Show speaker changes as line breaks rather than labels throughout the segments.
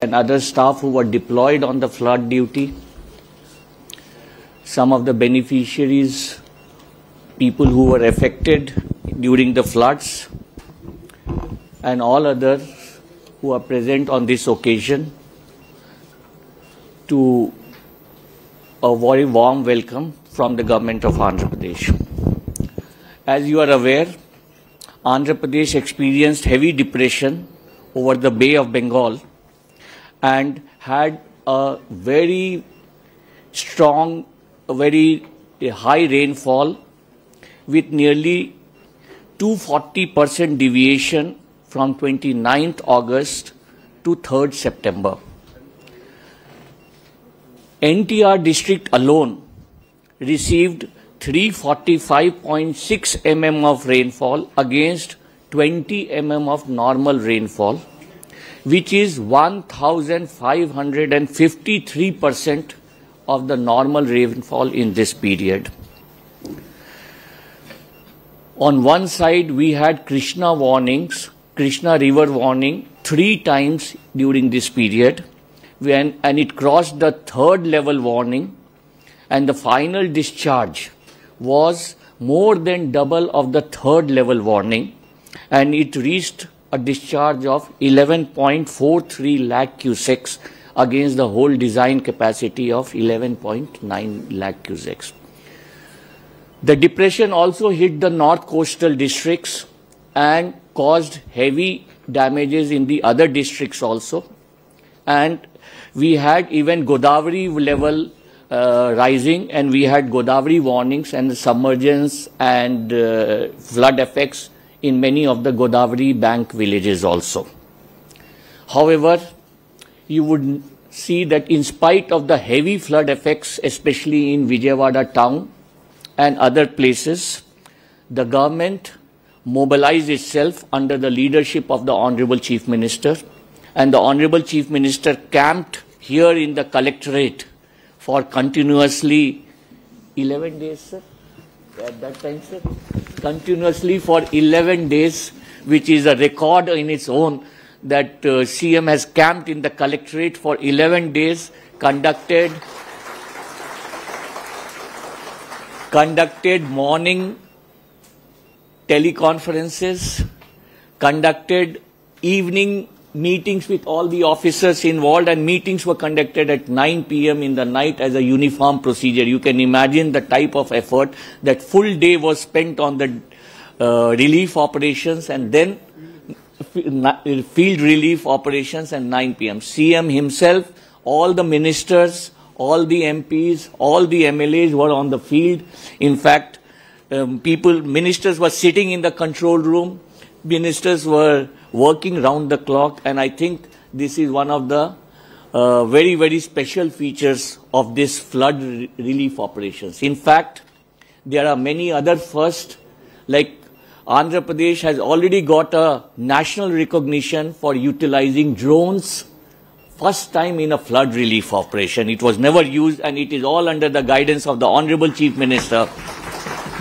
and other staff who were deployed on the flood duty, some of the beneficiaries, people who were affected during the floods, and all others who are present on this occasion, to a very warm welcome from the government of Andhra Pradesh. As you are aware, Andhra Pradesh experienced heavy depression over the Bay of Bengal and had a very strong, very high rainfall with nearly 240% deviation from 29th August to 3rd September. NTR district alone received 345.6 mm of rainfall against 20 mm of normal rainfall, which is 1,553% of the normal rainfall in this period. On one side, we had Krishna warnings, Krishna river warning 3 times during this period, and it crossed the 3rd level warning, and the final discharge was more than double of the 3rd level warning, and it reached a discharge of 11.43 lakh cusecs against the whole design capacity of 11.9 lakh cusecs. The depression also hit the north coastal districts and caused heavy damages in the other districts also. And we had even Godavari level rising, and we had Godavari warnings and submergence and flood effects in many of the Godavari bank villages also. However, you would see that in spite of the heavy flood effects, especially in Vijayawada town and other places, the government mobilized itself under the leadership of the Honorable Chief Minister, and the Honorable Chief Minister camped here in the collectorate for continuously 11 days, sir, at that time, sir, continuously for 11 days, which is a record in its own, that CM has camped in the collectorate for 11 days, conducted morning teleconferences, conducted evening meetings with all the officers involved, and meetings were conducted at 9 p.m. in the night as a uniform procedure. You can imagine the type of effort. That full day was spent on the relief operations, and then field relief operations at 9 p.m. CM himself, all the ministers, all the MPs, all the MLAs were on the field. In fact, ministers were sitting in the control room. Ministers were working round the clock, and I think this is one of the very, very special features of this flood relief operations. In fact, there are many other firsts, like Andhra Pradesh has already got a national recognition for utilizing drones. First time in a flood relief operation. It was never used, and it is all under the guidance of the Honorable Chief Minister.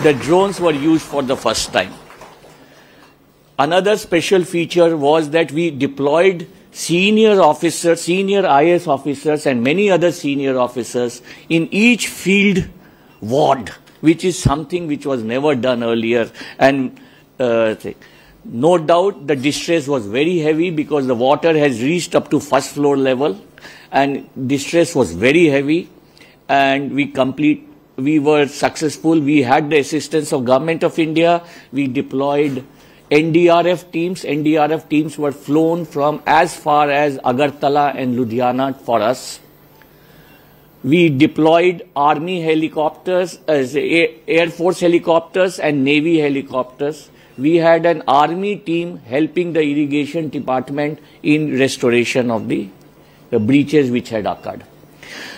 The drones were used for the first time. Another special feature was that we deployed senior officers, senior IS officers, and many other senior officers in each field ward, which is something which was never done earlier. And no doubt the distress was very heavy because the water has reached up to 1st floor level, and distress was very heavy, and we were successful. We had the assistance of Government of India. We deployed NDRF teams. NDRF teams were flown from as far as Agartala and Ludhiana for us. We deployed Army helicopters, Air Force helicopters and Navy helicopters. We had an Army team helping the irrigation department in restoration of the breaches which had occurred.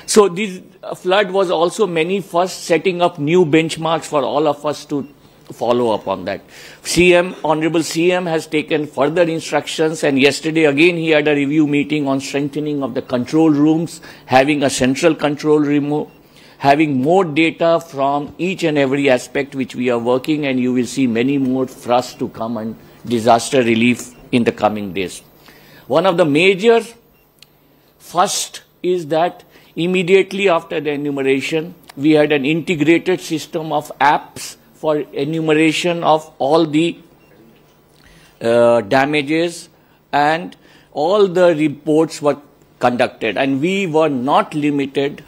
So this flood was also many first, setting up new benchmarks for all of us to follow up on that. Honorable CM has taken further instructions, and yesterday again he had a review meeting on strengthening of the control rooms, having a central control room, having more data from each and every aspect which we are working, and you will see many more thrusts to come on disaster relief in the coming days. One of the major First is that immediately after the enumeration, we had an integrated system of apps for enumeration of all the damages, and all the reports were conducted, and we were not limited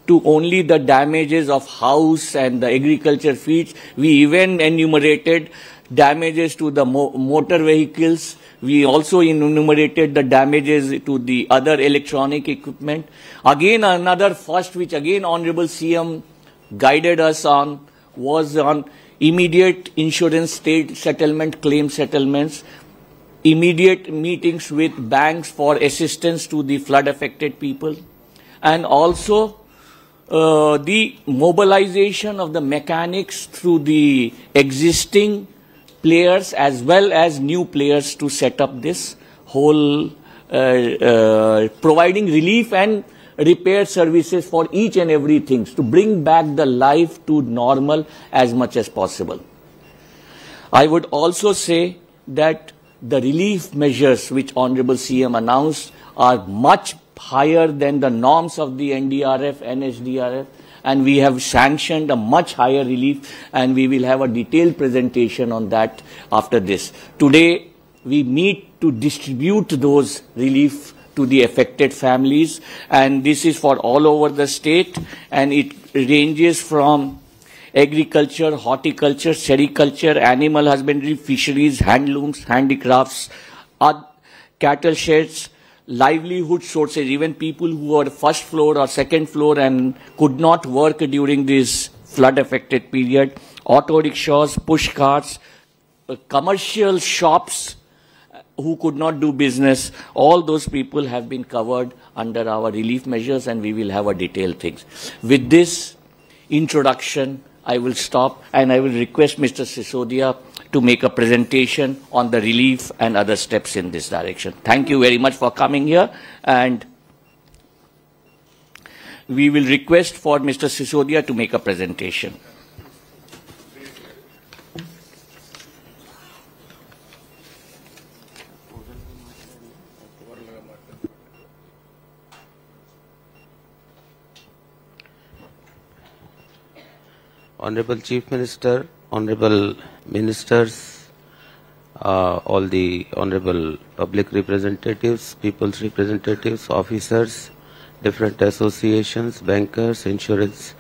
to only the damages of house and the agriculture fields. We even enumerated damages to the motor vehicles. We also enumerated the damages to the other electronic equipment. Again, another first which again Honorable CM guided us on was on immediate insurance state settlement, claim settlements, immediate meetings with banks for assistance to the flood affected people, and also the mobilization of the mechanics through the existing players as well as new players to set up this whole providing relief and repair services for each and every thing to bring back the life to normal as much as possible. I would also say that the relief measures which Honorable CM announced are much higher than the norms of the NDRF, NHDRF, and we have sanctioned a much higher relief, and we will have a detailed presentation on that after this. Today, we meet to distribute those relief to the affected families, and this is for all over the state, and it ranges from agriculture, horticulture, sericulture, animal husbandry, fisheries, handlooms, handicrafts, cattle sheds, livelihood sources, even people who were first floor or second floor and could not work during this flood affected period, auto rickshaws, push carts, commercial shops who could not do business, all those people have been covered under our relief measures, and we will have a detailed things. With this introduction, I will stop, and I will request Mr. Sisodia to make a presentation on the relief and other steps in this direction. Thank you very much for coming here, and we will request for Mr. Sisodia to make a presentation.
Honorable Chief Minister, Honorable Ministers, all the Honorable Public Representatives, People's Representatives, Officers, different associations, bankers, insurance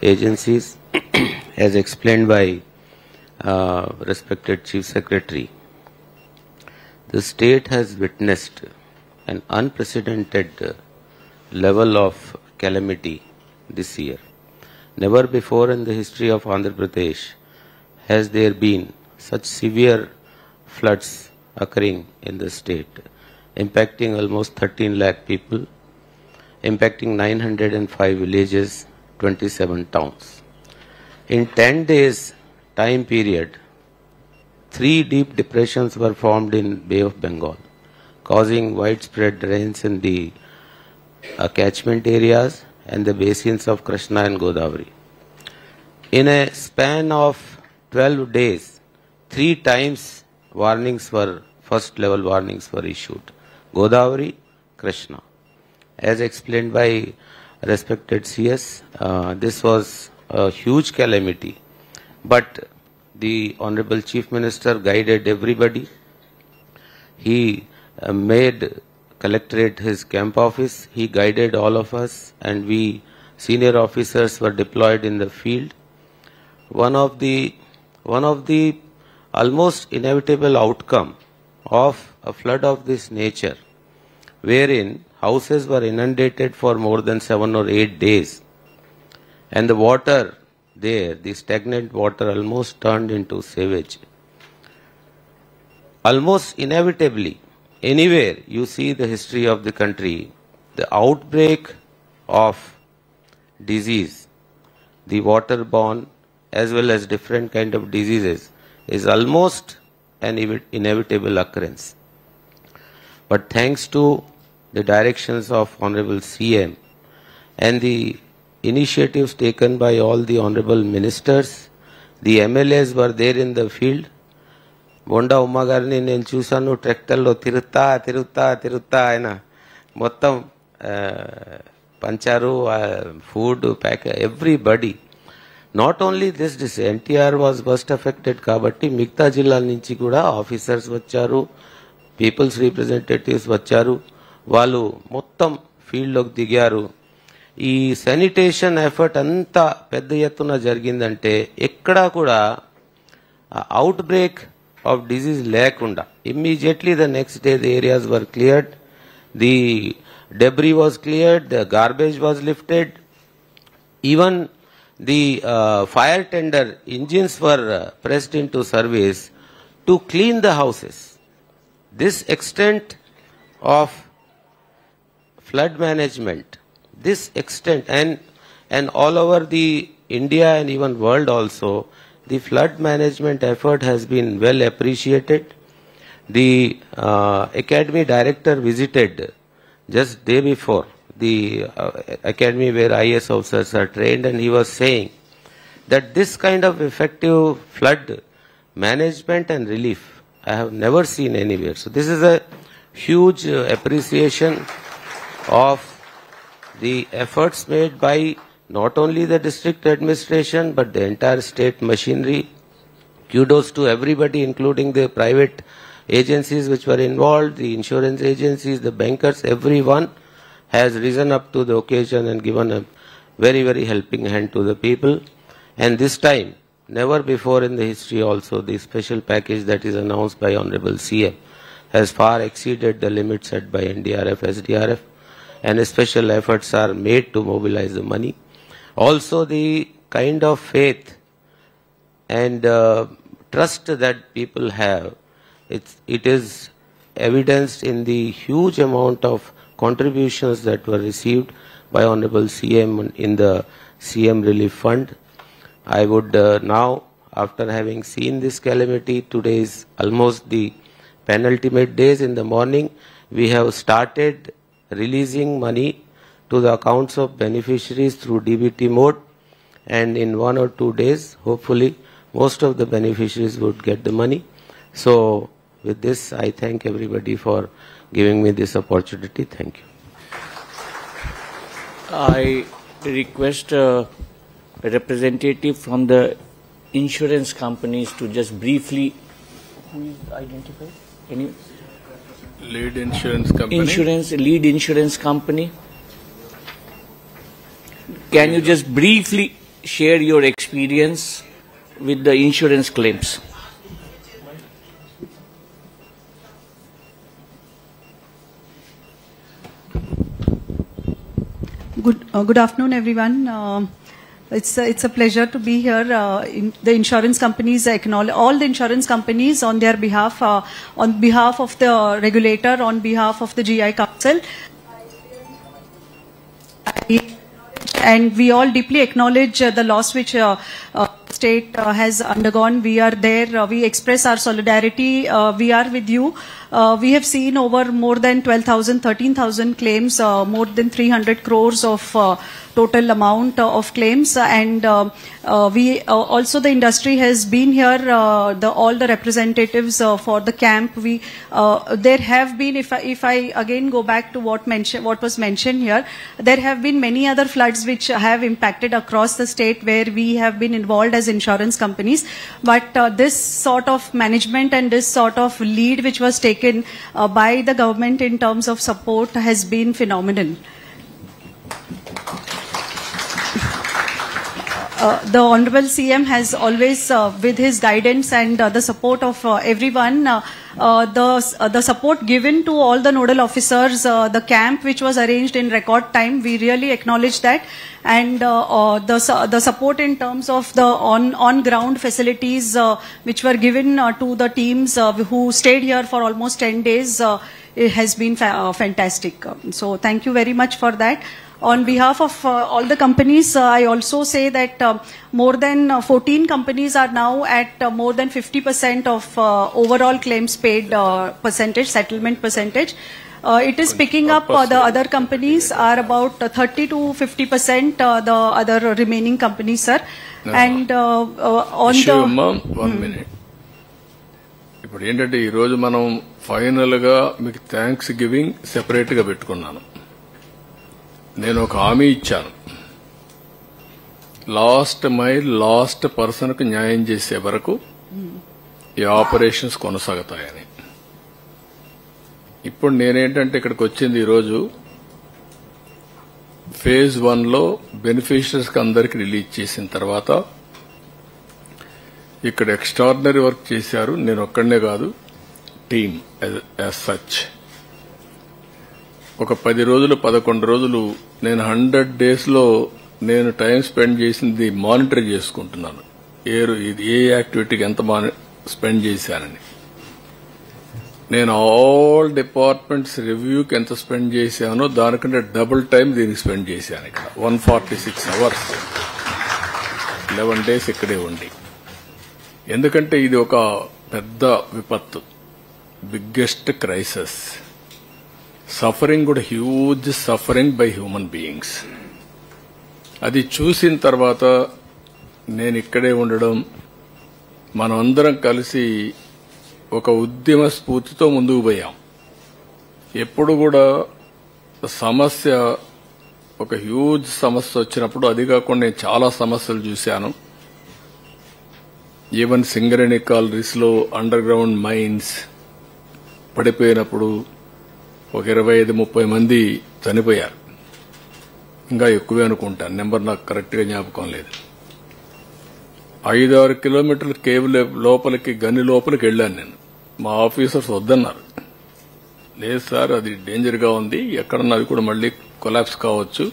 agencies, as explained by respected Chief Secretary, the state has witnessed an unprecedented level of calamity this year. Never before in the history of Andhra Pradesh has there been such severe floods occurring in the state, impacting almost 13 lakh people, impacting 905 villages, 27 towns. In 10 days time period, 3 deep depressions were formed in Bay of Bengal, causing widespread rains in the catchment areas and the basins of Krishna and Godavari. In a span of 12 days, 3 times first level warnings were issued. Godavari, Krishna. As explained by respected CS, this was a huge calamity, but the Honorable Chief Minister guided everybody. He made Collectorate his camp office. He guided all of us, and we senior officers were deployed in the field. One of the almost inevitable outcome of a flood of this nature, wherein houses were inundated for more than 7 or 8 days, and the water there, the stagnant water, almost turned into sewage. Almost inevitably, anywhere you see the history of the country, the outbreak of disease, the waterborne as well as different kind of diseases, is almost an inevitable occurrence. But thanks to the directions of Honorable CM and the initiatives taken by all the Honorable Ministers, the MLAs were there in the field. Bonda ఉమ్మగారిని నేను చూశాను, ట్రాక్టర్లో తిరుగుతా ఆయన మొత్తం పంచారు, food pack, everybody. Not only this NTR was worst affected కాబట్టి మిగతా జిల్లాల నుంచి కూడా ఆఫీసర్స్ వచ్చారు, పీపుల్స్ రిప్రజెంటేటివ్స్ వచ్చారు, వాళ్ళు మొత్తం ఫీల్డ్లోకి దిగారు. ఈ శానిటేషన్ ఎఫర్ట్ అంతా పెద్ద ఎత్తున జరిగిందంటే ఎక్కడా కూడా అవుట్ బ్రేక్ ఆఫ్ డిజీజ్ లేకుండా immediately the next day the areas were cleared, the debris was cleared, the garbage was lifted, even the fire tender engines were pressed into service to clean the houses. This extent of flood management, this extent, and all over the India and even world also, the flood management effort has been well appreciated. The academy director visited just day before the academy where IAS officers are trained, and he was saying that this kind of effective flood management and relief I have never seen anywhere. So this is a huge appreciation of the efforts made by not only the district administration but the entire state machinery. Kudos to everybody, including the private agencies which were involved, the insurance agencies, the bankers, everyone has risen up to the occasion and given a very, very helping hand to the people. And this time, never before in the history also, the special package that is announced by Honorable CM has far exceeded the limit set by NDRF, SDRF, and special efforts are made to mobilize the money. Also, the kind of faith and trust that people have, it is evidenced in the huge amount of contributions that were received by Honorable CM in the CM Relief Fund. I would now, after having seen this calamity, today is almost the penultimate days. In the morning, we have started releasing money to the accounts of beneficiaries through DBT mode, and in 1 or 2 days, hopefully, most of the beneficiaries would get the money. So, with this, I thank everybody for giving me this opportunity. Thank you.
I request a representative from the insurance companies to just briefly, who is identified? Any?
Lead insurance company.
Lead insurance company. Can you just briefly share your experience with the insurance claims?
Good afternoon, everyone. It's a pleasure to be here. The insurance companies acknowledge all the insurance companies on their behalf, on behalf of the regulator, on behalf of the GI Council, and we all deeply acknowledge the loss which state has undergone. We are there. We express our solidarity. We are with you. We have seen over more than 12,000, 13,000 claims, more than 300 crores of total amount of claims, and we also the industry has been here. All the representatives for the camp. There have been, if I again go back to what was mentioned here, there have been many other floods which have impacted across the state where we have been involved as insurance companies. But this sort of management and this sort of lead which was taken by the government in terms of support has been phenomenal. The Honorable CM has always, with his guidance and the support of everyone, the support given to all the nodal officers, the camp which was arranged in record time, we really acknowledge that. And the support in terms of the on-ground facilities which were given to the teams who stayed here for almost 10 days, it has been fantastic. So thank you very much for that. On behalf of all the companies, I also say that more than 14 companies are now at more than 50% of overall claims paid percentage, settlement percentage. It is picking up. The other companies are about 30 to 50%, the other remaining companies, sir. And on the...
One minute. ఇప్పుడు ఏంటంటే ఈ రోజు మనం final గా మీకు thanks giving separate గా పెట్టుకున్నాను. నేను ఒక హామీ ఇచ్చాను, లాస్ట్ మైల్ లాస్ట్ పర్సన్ కు న్యాయం చేసే వరకు ఈ ఆపరేషన్స్ కొనసాగుతాయని. ఇప్పుడు నేనేంటంటే ఇక్కడికి వచ్చింది ఈరోజు ఫేజ్ 1 లో బెనిఫిషరీస్ కి అందరికి రిలీజ్ చేసిన తర్వాత ఇక్కడ ఎక్స్ట్రాడినరీ వర్క్ చేశారు. నేను ఒక్కడనే కాదు, టీమ్ యాజ్ సచ్. ఒక 10 రోజులు 11 రోజులు నేను 100 days లో నేను టైం స్పెండ్ చేసింది మానిటర్ చేసుకుంటున్నాను. ఏ యాక్టివిటీకి ఎంత స్పెండ్ చేశానని. నేను ఆల్ డిపార్ట్మెంట్స్ రివ్యూకి ఎంత స్పెండ్ చేశానో దానికంటే డబుల్ టైం దీనికి స్పెండ్ చేశాను. ఇక్కడ 146 hours 11 days ఇక్కడే ఉండి. ఎందుకంటే ఇది ఒక పెద్ద విపత్తు, బిగ్గెస్ట్ క్రైసిస్. సఫరింగ్ కూడా huge suffering by human beings. అది చూసిన తర్వాత నేను ఇక్కడే ఉండడం, మనమందరం కలిసి ఒక ఉద్యమ స్ఫూర్తితో ముందుకు పోయాం. ఎప్పుడు కూడా సమస్య ఒక హ్యూజ్ సమస్య వచ్చినప్పుడు, అది కాకుండా నేను చాలా సమస్యలు చూశాను. ఈవెన్ సింగరేణి కాలరీస్ లో అండర్ గ్రౌండ్ మైన్స్ పడిపోయినప్పుడు ఒక 25-30 మంది చనిపోయారు. ఇంకా ఎక్కువే అనుకుంటాను, నెంబర్ నాకు కరెక్ట్ గా జ్ఞాపకం లేదు. 5-6 కిలోమీటర్ల కేవ్ లోపలికి, గని లోపలికి వెళ్లాను నేను. మా ఆఫీసర్స్ వద్దన్నారు. లేదు సార్, అది డేంజర్ గా ఉంది, ఎక్కడన్నా అది కూడా మళ్లీ కొలాప్స్ కావచ్చు,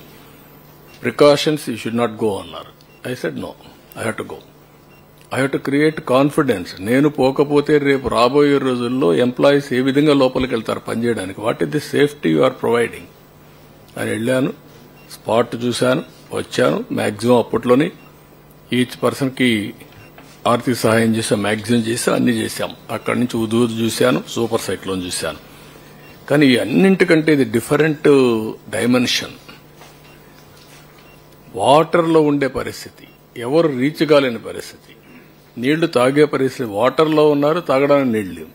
precautions you should not go అన్నారు. I said no, I have to go. I have to create confidence. నేను పోకపోతే రేపు రాబోయే రోజుల్లో ఎంప్లాయీస్ ఏ విధంగా లోపలికి వెళ్తారు పనిచేయడానికి, what is the safety you are providing అని వెళ్ళాను. స్పాట్ చూశాను, వచ్చాను. మాక్సిమం అప్పట్లోనే ఈచ్ పర్సన్ కి ఆర్థిక సహాయం చేసాం, మాక్సిమం చేసాం, అన్ని చేశాం. అక్కడి నుంచి ఉదూదు చూశాను, సూపర్ సైక్లోన్ చూశాను. కానీ ఈ అన్నింటికంటే ఇది డిఫరెంట్ డైమెన్షన్. వాటర్ లో ఉండే పరిస్థితి, ఎవరు రీచ్ కాలేని పరిస్థితి, నీళ్లు తాగే పరిస్థితి. వాటర్ లో ఉన్నారు, తాగడానికి నీళ్లు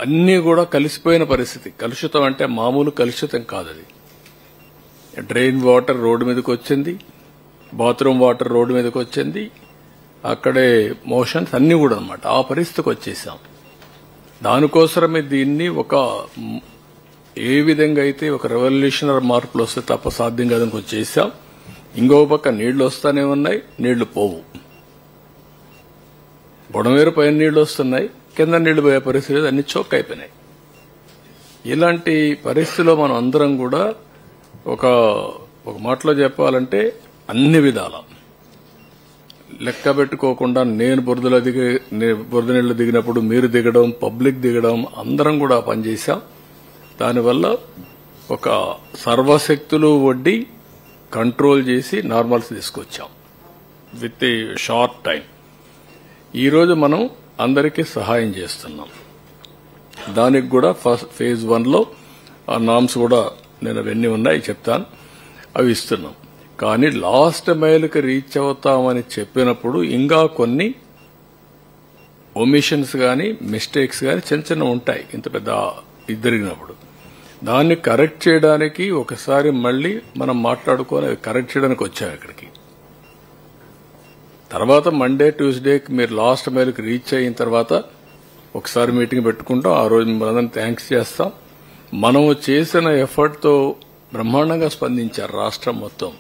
అన్నీ కూడా కలిసిపోయిన పరిస్థితి. కలుషితం అంటే మామూలు కలుషితం కాదది. డ్రైన్ వాటర్ రోడ్డు మీదకి వచ్చింది, బాత్రూమ్ వాటర్ రోడ్డు మీదకి వచ్చింది, అక్కడే మోషన్స్ అన్ని కూడా అన్నమాట. ఆ పరిస్థితికి వచ్చేసాం. దానికోసమే దీన్ని ఒక ఏ విధంగా అయితే ఒక రెవల్యూషనరీ మార్పులు వస్తే తప్ప సాధ్యం కాదని వచ్చేసాం. ఇంకో పక్క నీళ్లు వస్తానే ఉన్నాయి, నీళ్లు పోవు. బుడమేరు పైన నీళ్లు వస్తున్నాయి, కింద నీళ్లు పోయే పరిస్థితి, అన్ని చోక్ అయిపోయినాయి. ఇలాంటి పరిస్థితిలో మనం అందరం కూడా ఒక మాటలో చెప్పాలంటే అన్ని విధాల లెక్క పెట్టుకోకుండా, నేను బురద నీళ్లు దిగినప్పుడు మీరు దిగడం, పబ్లిక్ దిగడం, అందరం కూడా పనిచేశాం. దానివల్ల ఒక సర్వశక్తులు వడ్డీ కంట్రోల్ చేసి నార్మల్స్ తీసుకొచ్చాం విత్ ఏ షార్ట్ టైం. ఈరోజు మనం అందరికీ సహాయం చేస్తున్నాం. దానికి కూడా ఫేజ్ 1 లో ఆ నామ్స్ కూడా నేను అవన్నీ ఉన్నాయి చెప్తాను, అవి ఇస్తున్నాం. కానీ లాస్ట్ మైల్కి రీచ్ అవుతామని చెప్పినప్పుడు ఇంకా కొన్ని ఒమిషన్స్ గాని, మిస్టేక్స్ గాని చిన్న చిన్న ఉంటాయి. ఇంత పెద్ద జరిగినప్పుడు దాన్ని కరెక్ట్ చేయడానికి ఒకసారి మళ్లీ మనం మాట్లాడుకొని కరెక్ట్ చేయడానికి వచ్చాం ఇక్కడికి. తర్వాత మండే, ట్యూస్డేకి మీరు లాస్ట్ మైల్కి రీచ్ అయిన తర్వాత ఒకసారి మీటింగ్ పెట్టుకుంటాం. ఆ రోజు మనందరం థ్యాంక్స్ చేస్తాం. మనం చేసిన ఎఫర్ట్ తో బ్రహ్మాండంగా స్పందించారు రాష్ట్రం మొత్తం.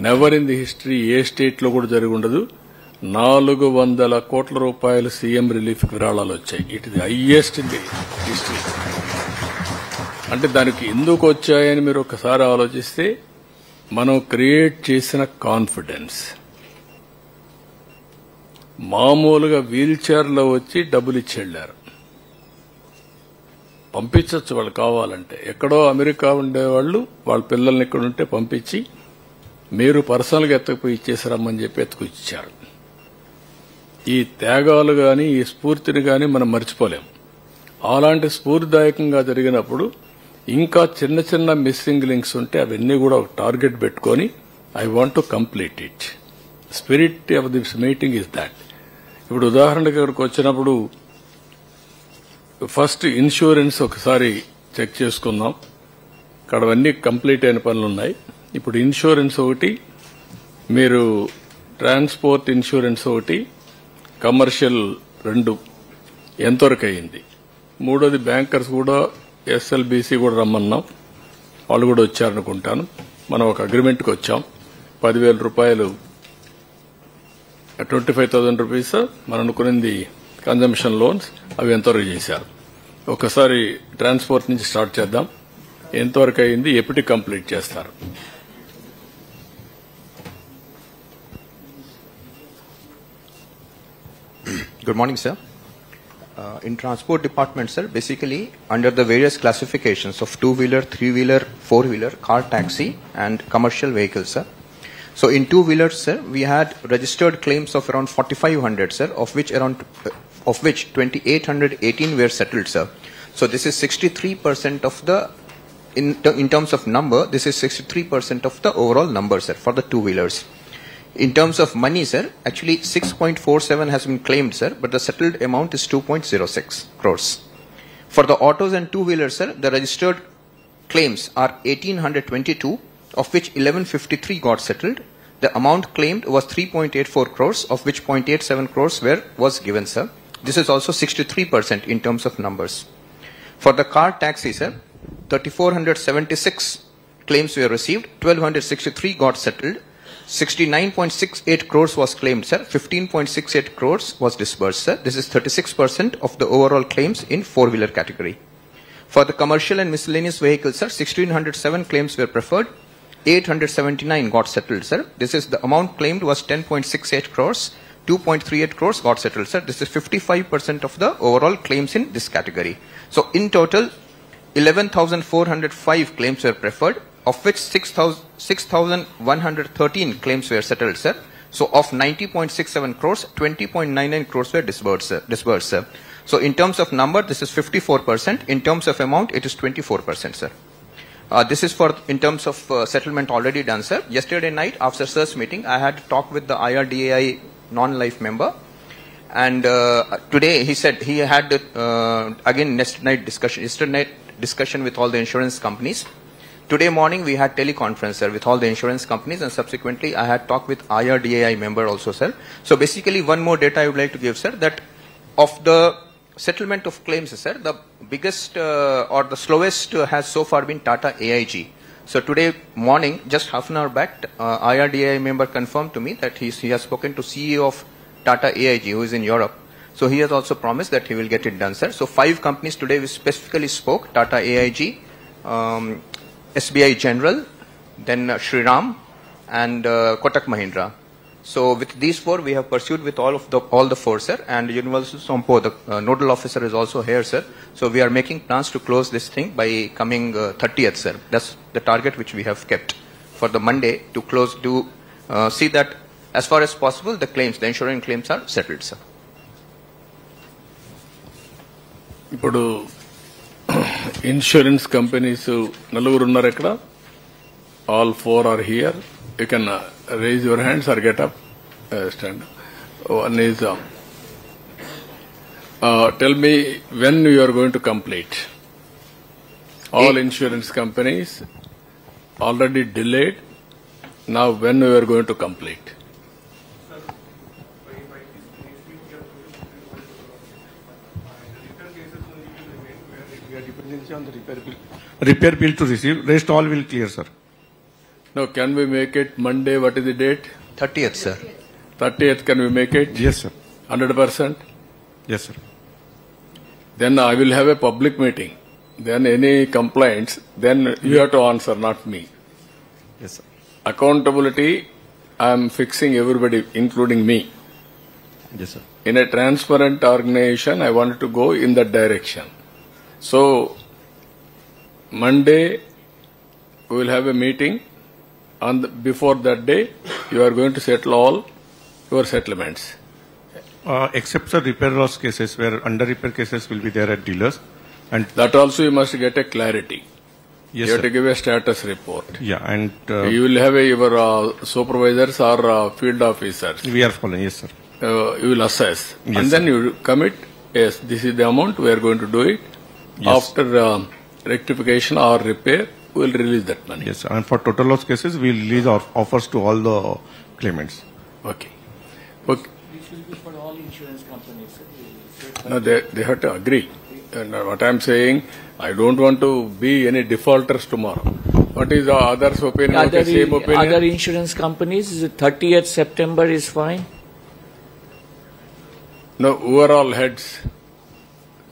Never in the history A state లో కూడా జరిగి ఉండదు. 400 కోట్ల రూపాయలు సీఎం రిలీఫ్ విరాళాలు వచ్చాయి. It is highest in the history. అంటే దానికి ఎందుకు వచ్చాయని మీరు ఒకసారి ఆలోచిస్తే, మనం క్రియేట్ చేసిన కాన్ఫిడెన్స్. మామూలుగా వీల్ చైర్లో వచ్చి డబ్బులు ఇచ్చి వెళ్లారు. పంపించవచ్చు వాళ్ళు కావాలంటే. ఎక్కడో అమెరికా ఉండేవాళ్లు వాళ్ళ పిల్లల్ని ఇక్కడ ఉంటే పంపించి మీరు పర్సనల్గా ఎత్తకపోయి ఇచ్చేసారమ్మని చెప్పి ఎత్తుకొచ్చారు. ఈ త్యాగాలు గాని, ఈ స్ఫూర్తిని గాని మనం మర్చిపోలేం. అలాంటి స్ఫూర్తిదాయకంగా జరిగినప్పుడు ఇంకా చిన్న చిన్న మిస్సింగ్ లింక్స్ ఉంటే అవన్నీ కూడా ఒక టార్గెట్ పెట్టుకొని I want to complete it. Spirit of this meeting is that. ఇప్పుడు ఉదాహరణకు ఇక్కడికి వచ్చినప్పుడు ఫస్ట్ ఇన్సూరెన్స్ ఒకసారి చెక్ చేసుకుందాం. అక్కడ అన్నీ కంప్లీట్ అయిన పనులు ఉన్నాయి. ఇప్పుడు ఇన్సూరెన్స్ ఒకటి, మీరు ట్రాన్స్పోర్ట్ ఇన్సూరెన్స్ ఒకటి, కమర్షియల్ 2 ఎంతవరకు అయింది. మూడోది బ్యాంకర్స్ కూడా ఎస్ఎల్బీసీ కూడా రమ్మన్నాం, వాళ్ళు కూడా వచ్చారనుకుంటాను. మనం ఒక అగ్రిమెంట్కి వచ్చాం. 10,000 రూపాయలు 25,000 రూపీస్ మనం అనుకున్నది కన్జంప్షన్ లోన్స్, అవి ఎంతవరకు చేశారు. ఒకసారి ట్రాన్స్పోర్ట్ నుంచి స్టార్ట్ చేద్దాం. ఎంతవరకు అయింది, ఎప్పటికి కంప్లీట్ చేస్తారు.
Good morning, sir. In transport department, sir, basically under the various classifications of 2-wheeler, 3-wheeler, 4-wheeler, car taxi and commercial vehicles, sir. So in 2-wheelers, sir, we had registered claims of around 4,500, sir, of which 2,818 were settled, sir. So this is 63% of the, in terms of number, this is 63% of the overall number, sir, for the 2-wheelers. In terms of money, sir, actually 6.47 has been claimed, sir, but the settled amount is 2.06 crores. For the autos and 2-wheelers, sir, the registered claims are 1,822, of which 1,153 got settled. The amount claimed was 3.84 crores, of which 0.87 crores was given, sir. This is also 63% in terms of numbers. For the car taxi, sir, 3,476 claims were received, 1,263 got settled. 69.68 crores was claimed, sir. 15.68 crores was disbursed, sir. This is 36% of the overall claims in 4-wheeler category. For the commercial and miscellaneous vehicles, sir, 1,607 claims were preferred. 879 got settled, sir. This is the amount claimed was 10.68 crores. 2.38 crores got settled, sir. This is 55% of the overall claims in this category. So in total, 11,405 claims were preferred, of which 6,113 claims were settled, sir. So of 90.67 crores, 20.99 crores were disbursed, sir. So in terms of number, this is 54%. In terms of amount, it is 24%, sir. This is for in terms of settlement already done, sir. Yesterday night, after sir's meeting, I had talked with the IRDAI non-life member. And today, he said he had, again, yesterday discussion with all the insurance companies. Today morning, we had teleconference, sir, with all the insurance companies, and subsequently, I had talked with IRDAI member also, sir. So basically, one more data I would like to give, sir, that of the settlement of claims, sir, the biggest or the slowest has so far been Tata AIG. So today morning, just half an hour back, IRDAI member confirmed to me that he has spoken to CEO of Tata AIG, who is in Europe. So he has also promised that he will get it done, sir. So 5 companies today we specifically spoke: Tata AIG, SBI General, then Shriram, and Kotak Mahindra. So with these 4, we have pursued with all the 4, sir. And Universal Sompo, the nodal officer, is also here, sir. So we are making plans to close this thing by coming 30th, sir. That's the target which we have kept for the Monday to close, to see that as far as possible the claims, the insurance claims are settled, sir.
ఇప్పుడు insurance companies 4 ఉన్నారు ఇక్కడ. All 4 are here. You can raise your hands or get up, stand. One is, tell me when you are going to complete. All insurance companies already delayed. Now when you are going to complete?
On the repair bill to receive, rest all will clear, sir.
Now, can we make it Monday? What is the date?
30th, sir.
30th, can we make it?
Yes, sir.
100%?
Yes, sir.
Then I will have a public meeting. Then any complaints, then you have to answer, not me.
Yes, sir.
Accountability, I am fixing everybody, including me.
Yes, sir.
In a transparent organization, I wanted to go in that direction. So, Monday, we will have a meeting. Before that day, you are going to settle all your settlements.
Except the repair loss cases, where under repair cases will be there at dealers. And
that also you must get a clarity.
Yes,
you have
sir.
to give a status report.
Yeah, and
you will have your supervisors or field officers.
we are following. Yes, sir.
You will assess.
Yes,
and then
sir.
you commit, yes, this is the amount, we are going to do it.
Yes.
After rectification or repair, we will release that money.
Yes, and for total loss cases, we will release our offers to all the claimants.
Okay. Okay.
This will be for all insurance companies. Sir.
No, they have to agree. And what I'm saying, I don't want to be any defaulters tomorrow. What is the others' opinion?
Other,
Okay, same opinion?
other insurance companies, 30th September is fine.
No, overall heads.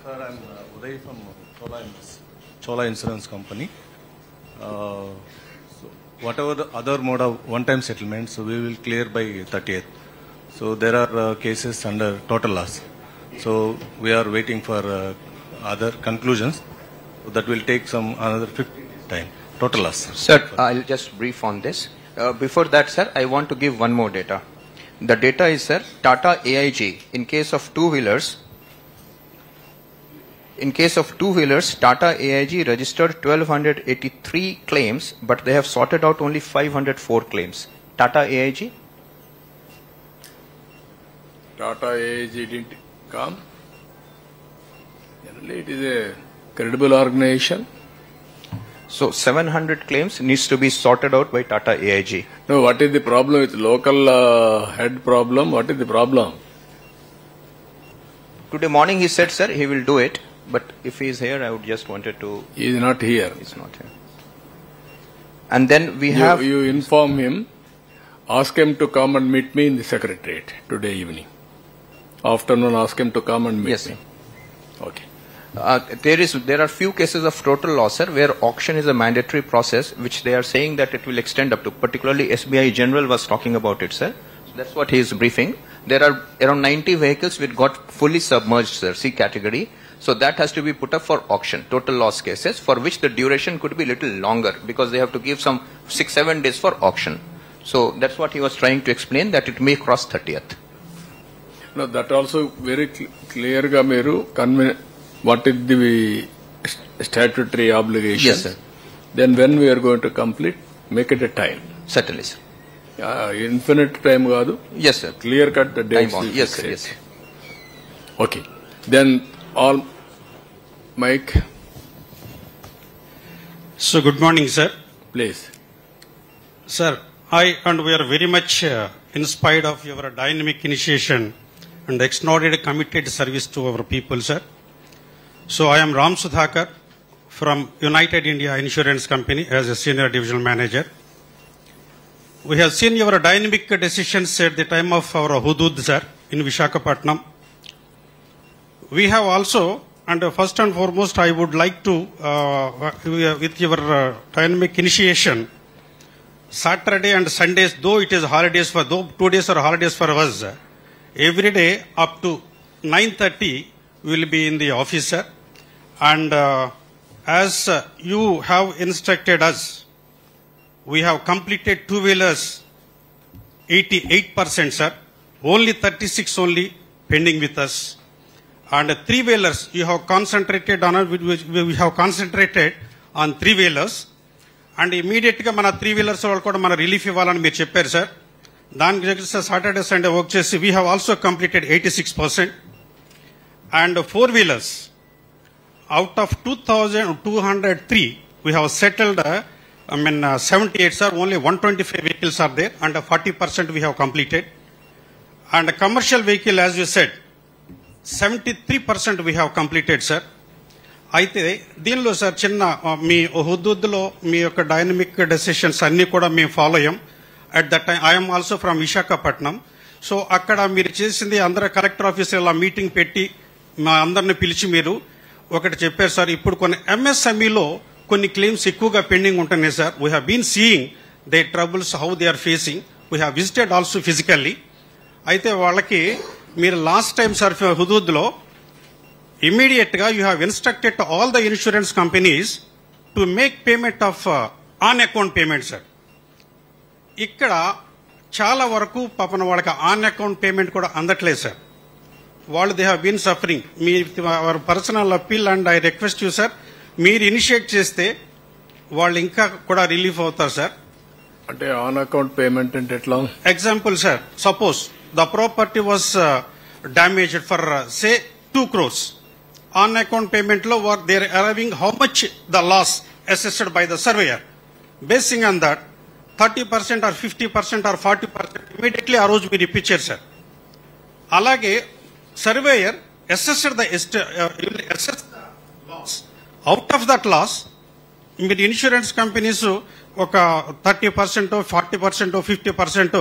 Sir, I'm Uday from Chola Insurance Company. So whatever the other mode of one-time settlements, we will clear by 30th. So there are cases under total loss. So we are waiting for other conclusions. So that will take some another 50 time. Total loss.
Sir, I'll just brief on this. Before that, sir, I want to give one more data. The data is, sir, Tata AIG. In case of two-wheelers, Tata AIG registered 1,283 claims, but they have sorted out only 504 claims. Tata AIG?
Tata AIG didn't come. Generally, it is a credible organization.
So 700 claims needs to be sorted out by Tata AIG.
No, what is the problem with local head problem? What is the problem?
Today morning he said, sir, he will do it. But if he is here, I would just wanted to...
He is not here.
He's not here. And then we have...
You inform him, ask him to come and meet me in the secretariat today evening. Afternoon, ask him to come and meet
Yes,
me.
sir.
Okay.
There are few cases of total loss, sir, where auction is a mandatory process, which they are saying that it will extend up to. Particularly SBI General was talking about it, sir. So that's what he is briefing. There are around 90 vehicles which got fully submerged, sir, C category. So that has to be put up for auction, total loss cases, for which the duration could be little longer because they have to give some 6-7 days for auction. So that's what he was trying to explain, that it may cross 30th.
No, that also very clear ga meru what is the statutory obligations.
Yes, sir.
Then when we are going to complete, make it a time.
Certainly, sir.
Infinite time gaadu.
Yes, sir.
Clear cut the dates.
Time on. Yes, sir. Yes, sir.
Okay. Then all Mike,
So good morning, sir.
please.
Sir, we are very much inspired of your dynamic initiation and extraordinary committed service to our people, sir. So I am Ram Sudhakar from United India Insurance Company as a senior divisional manager. We have seen your dynamic decisions at the time of our Hudud, sir, in Visakhapatnam. We have also, and first and foremost, I would like to, with your dynamic initiation, Saturday and Sundays, though it is holidays for, though 2 days are holidays for us, every day up to 9:30 we will be in the office, sir. And as you have instructed us, we have completed two-wheelers 88%, sir. Only 36 only pending with us. And three-wheelers, you have concentrated on it. We have concentrated on three-wheelers. And immediately, mana three-wheelers also mana relief ivalani meer chepparu, sir. Dan Saturday, Sunday work chesi, we have also completed 86%. And four-wheelers, out of 2,203, we have settled, 78, sir. Only 125 vehicles are there, and 40% we have completed. And commercial vehicle, as you said, 73% we have completed, sir. అయితే దీనిలో sir చిన్న మీ హుదూద్లో మీ యొక్క dynamic decisions అన్నీ కూడా మేము follow అయ్యాం. At that time I'm also from Visakhapatnam. So అక్కడ మీరు చేసింది అందరూ కలెక్టర్ ఆఫీసర్ ఇలా మీటింగ్ పెట్టి మా అందరిని పిలిచి మీరు ఒకటి చెప్పారు సార్. ఇప్పుడు కొన్ని ఎంఎస్ఎంఈలో కొన్ని క్లెయిమ్స్ ఎక్కువగా పెండింగ్ ఉంటున్నాయి sir. We have been seeing the troubles how they are facing. We have visited also physically. అయితే వాళ్ళకి మీరు లాస్ట్ టైం సార్ హుదూద్లో immediate you have instructed to all the insurance companies to make payment of on account payment, sir. ఇక్కడ చాలా వరకు పాపన వాళ్ళకి on account payment కూడా అందట్లేదు సార్. వాళ్ళు దే హ్యావ్ బీన్ సఫరింగ్. మీ personal appeal and I request you sir, మీరు ఇనిషియేట్ చేస్తే వాళ్ళు ఇంకా కూడా రిలీఫ్ అవుతారు సార్.
అంటే ఆన్ అకౌంట్ పేమెంట్ అంటే ఎట్లా?
Example sir, suppose the property was damaged for say 2 crores. On account payment lo they are arriving how much the loss assessed by the surveyor. Basing on that, 30% or 50% or 40% immediately ఆ రోజు మీరు ఇప్పించారు sir. అలాగే surveyor assessed the loss. Out of that loss, మీరు insurance companies ఒక 30%, 40%, 50%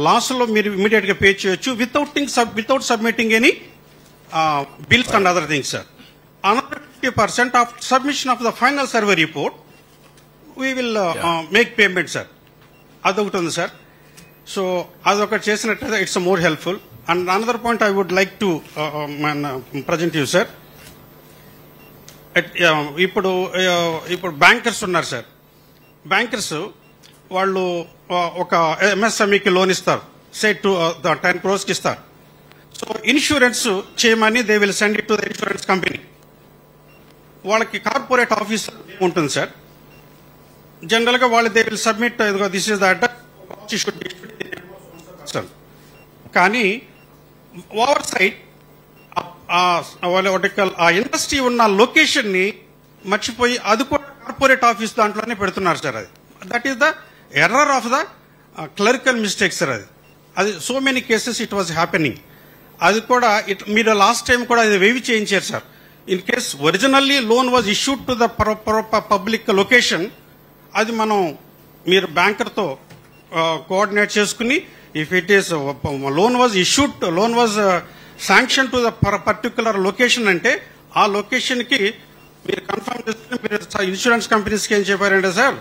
loss లో మీరు immediate గా పే చేయొచ్చు without submitting any bills and other things sir. Another 50% of submission of the final survey report, we will make payment, sir. Adokati undi, sir. So, adokati chesinattu it's more helpful. And another point I would like to present you, sir. ఇప్పుడు bankers ఉన్నారు sir. Bankers వాళ్ళు ఒక ఎంఎస్ఎంఈకి loan ఇస్తారు, సే 10 crores కి ఇస్తారు. So insurance చేయమని they will send it to the insurance company. వాళ్ళకి corporate office ఉంటుంది సార్. జనరల్ గా వాళ్ళు they will submit this is the address. కానీ ఓవర్ సైడ్ ఆ ఇండస్ట్రీ ఉన్న లొకేషన్ ని మర్చిపోయి అది కూడా కార్పొరేట్ ఆఫీస్ దాంట్లోనే పెడుతున్నారు సార్. అది that is the error of the clerical mistake sir. అది so many cases it was happening. అది కూడా మీరు లాస్ట్ టైం కూడా అది వేవి చేయించారు sir. In case originally loan was issued to the public location, అది మనం మీరు బ్యాంకర్తో కోఆర్డినేట్ చేసుకుని if it is loan was issued, loan was sanction to the particular location అంటే ఆ లొకేషన్ కి మీరు కన్ఫర్మ్ చేసుకుని మీరు ఇన్సూరెన్స్ కంపెనీస్కి ఏం చెప్పారంటే సార్,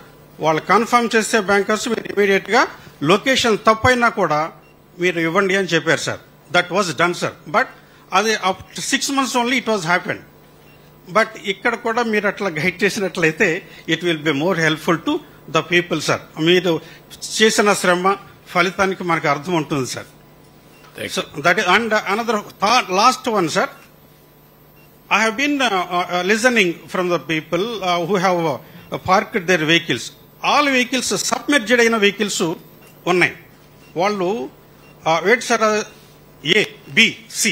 వాళ్ళు కన్ఫర్మ్ చేస్తే బ్యాంకర్స్ మీరు ఇమీడియట్ గా లొకేషన్ తప్పైనా కూడా మీరు ఇవ్వండి అని చెప్పారు sir. That was done sir. But అది 6 months only it was happen. But ఇక్కడ కూడా మీరు అట్లా గైడ్ చేసినట్లయితే it will be more helpful to the people sir. మీరు చేసిన శ్రమ ఫలితానికి మనకు అర్థం ఉంటుంది sir. So that is. And another last one sir, I have been listening from the people who have parked their vehicles. All vehicles submerged అయిన vehicles ఉన్నాయి. వాళ్ళు wait sir A, B, C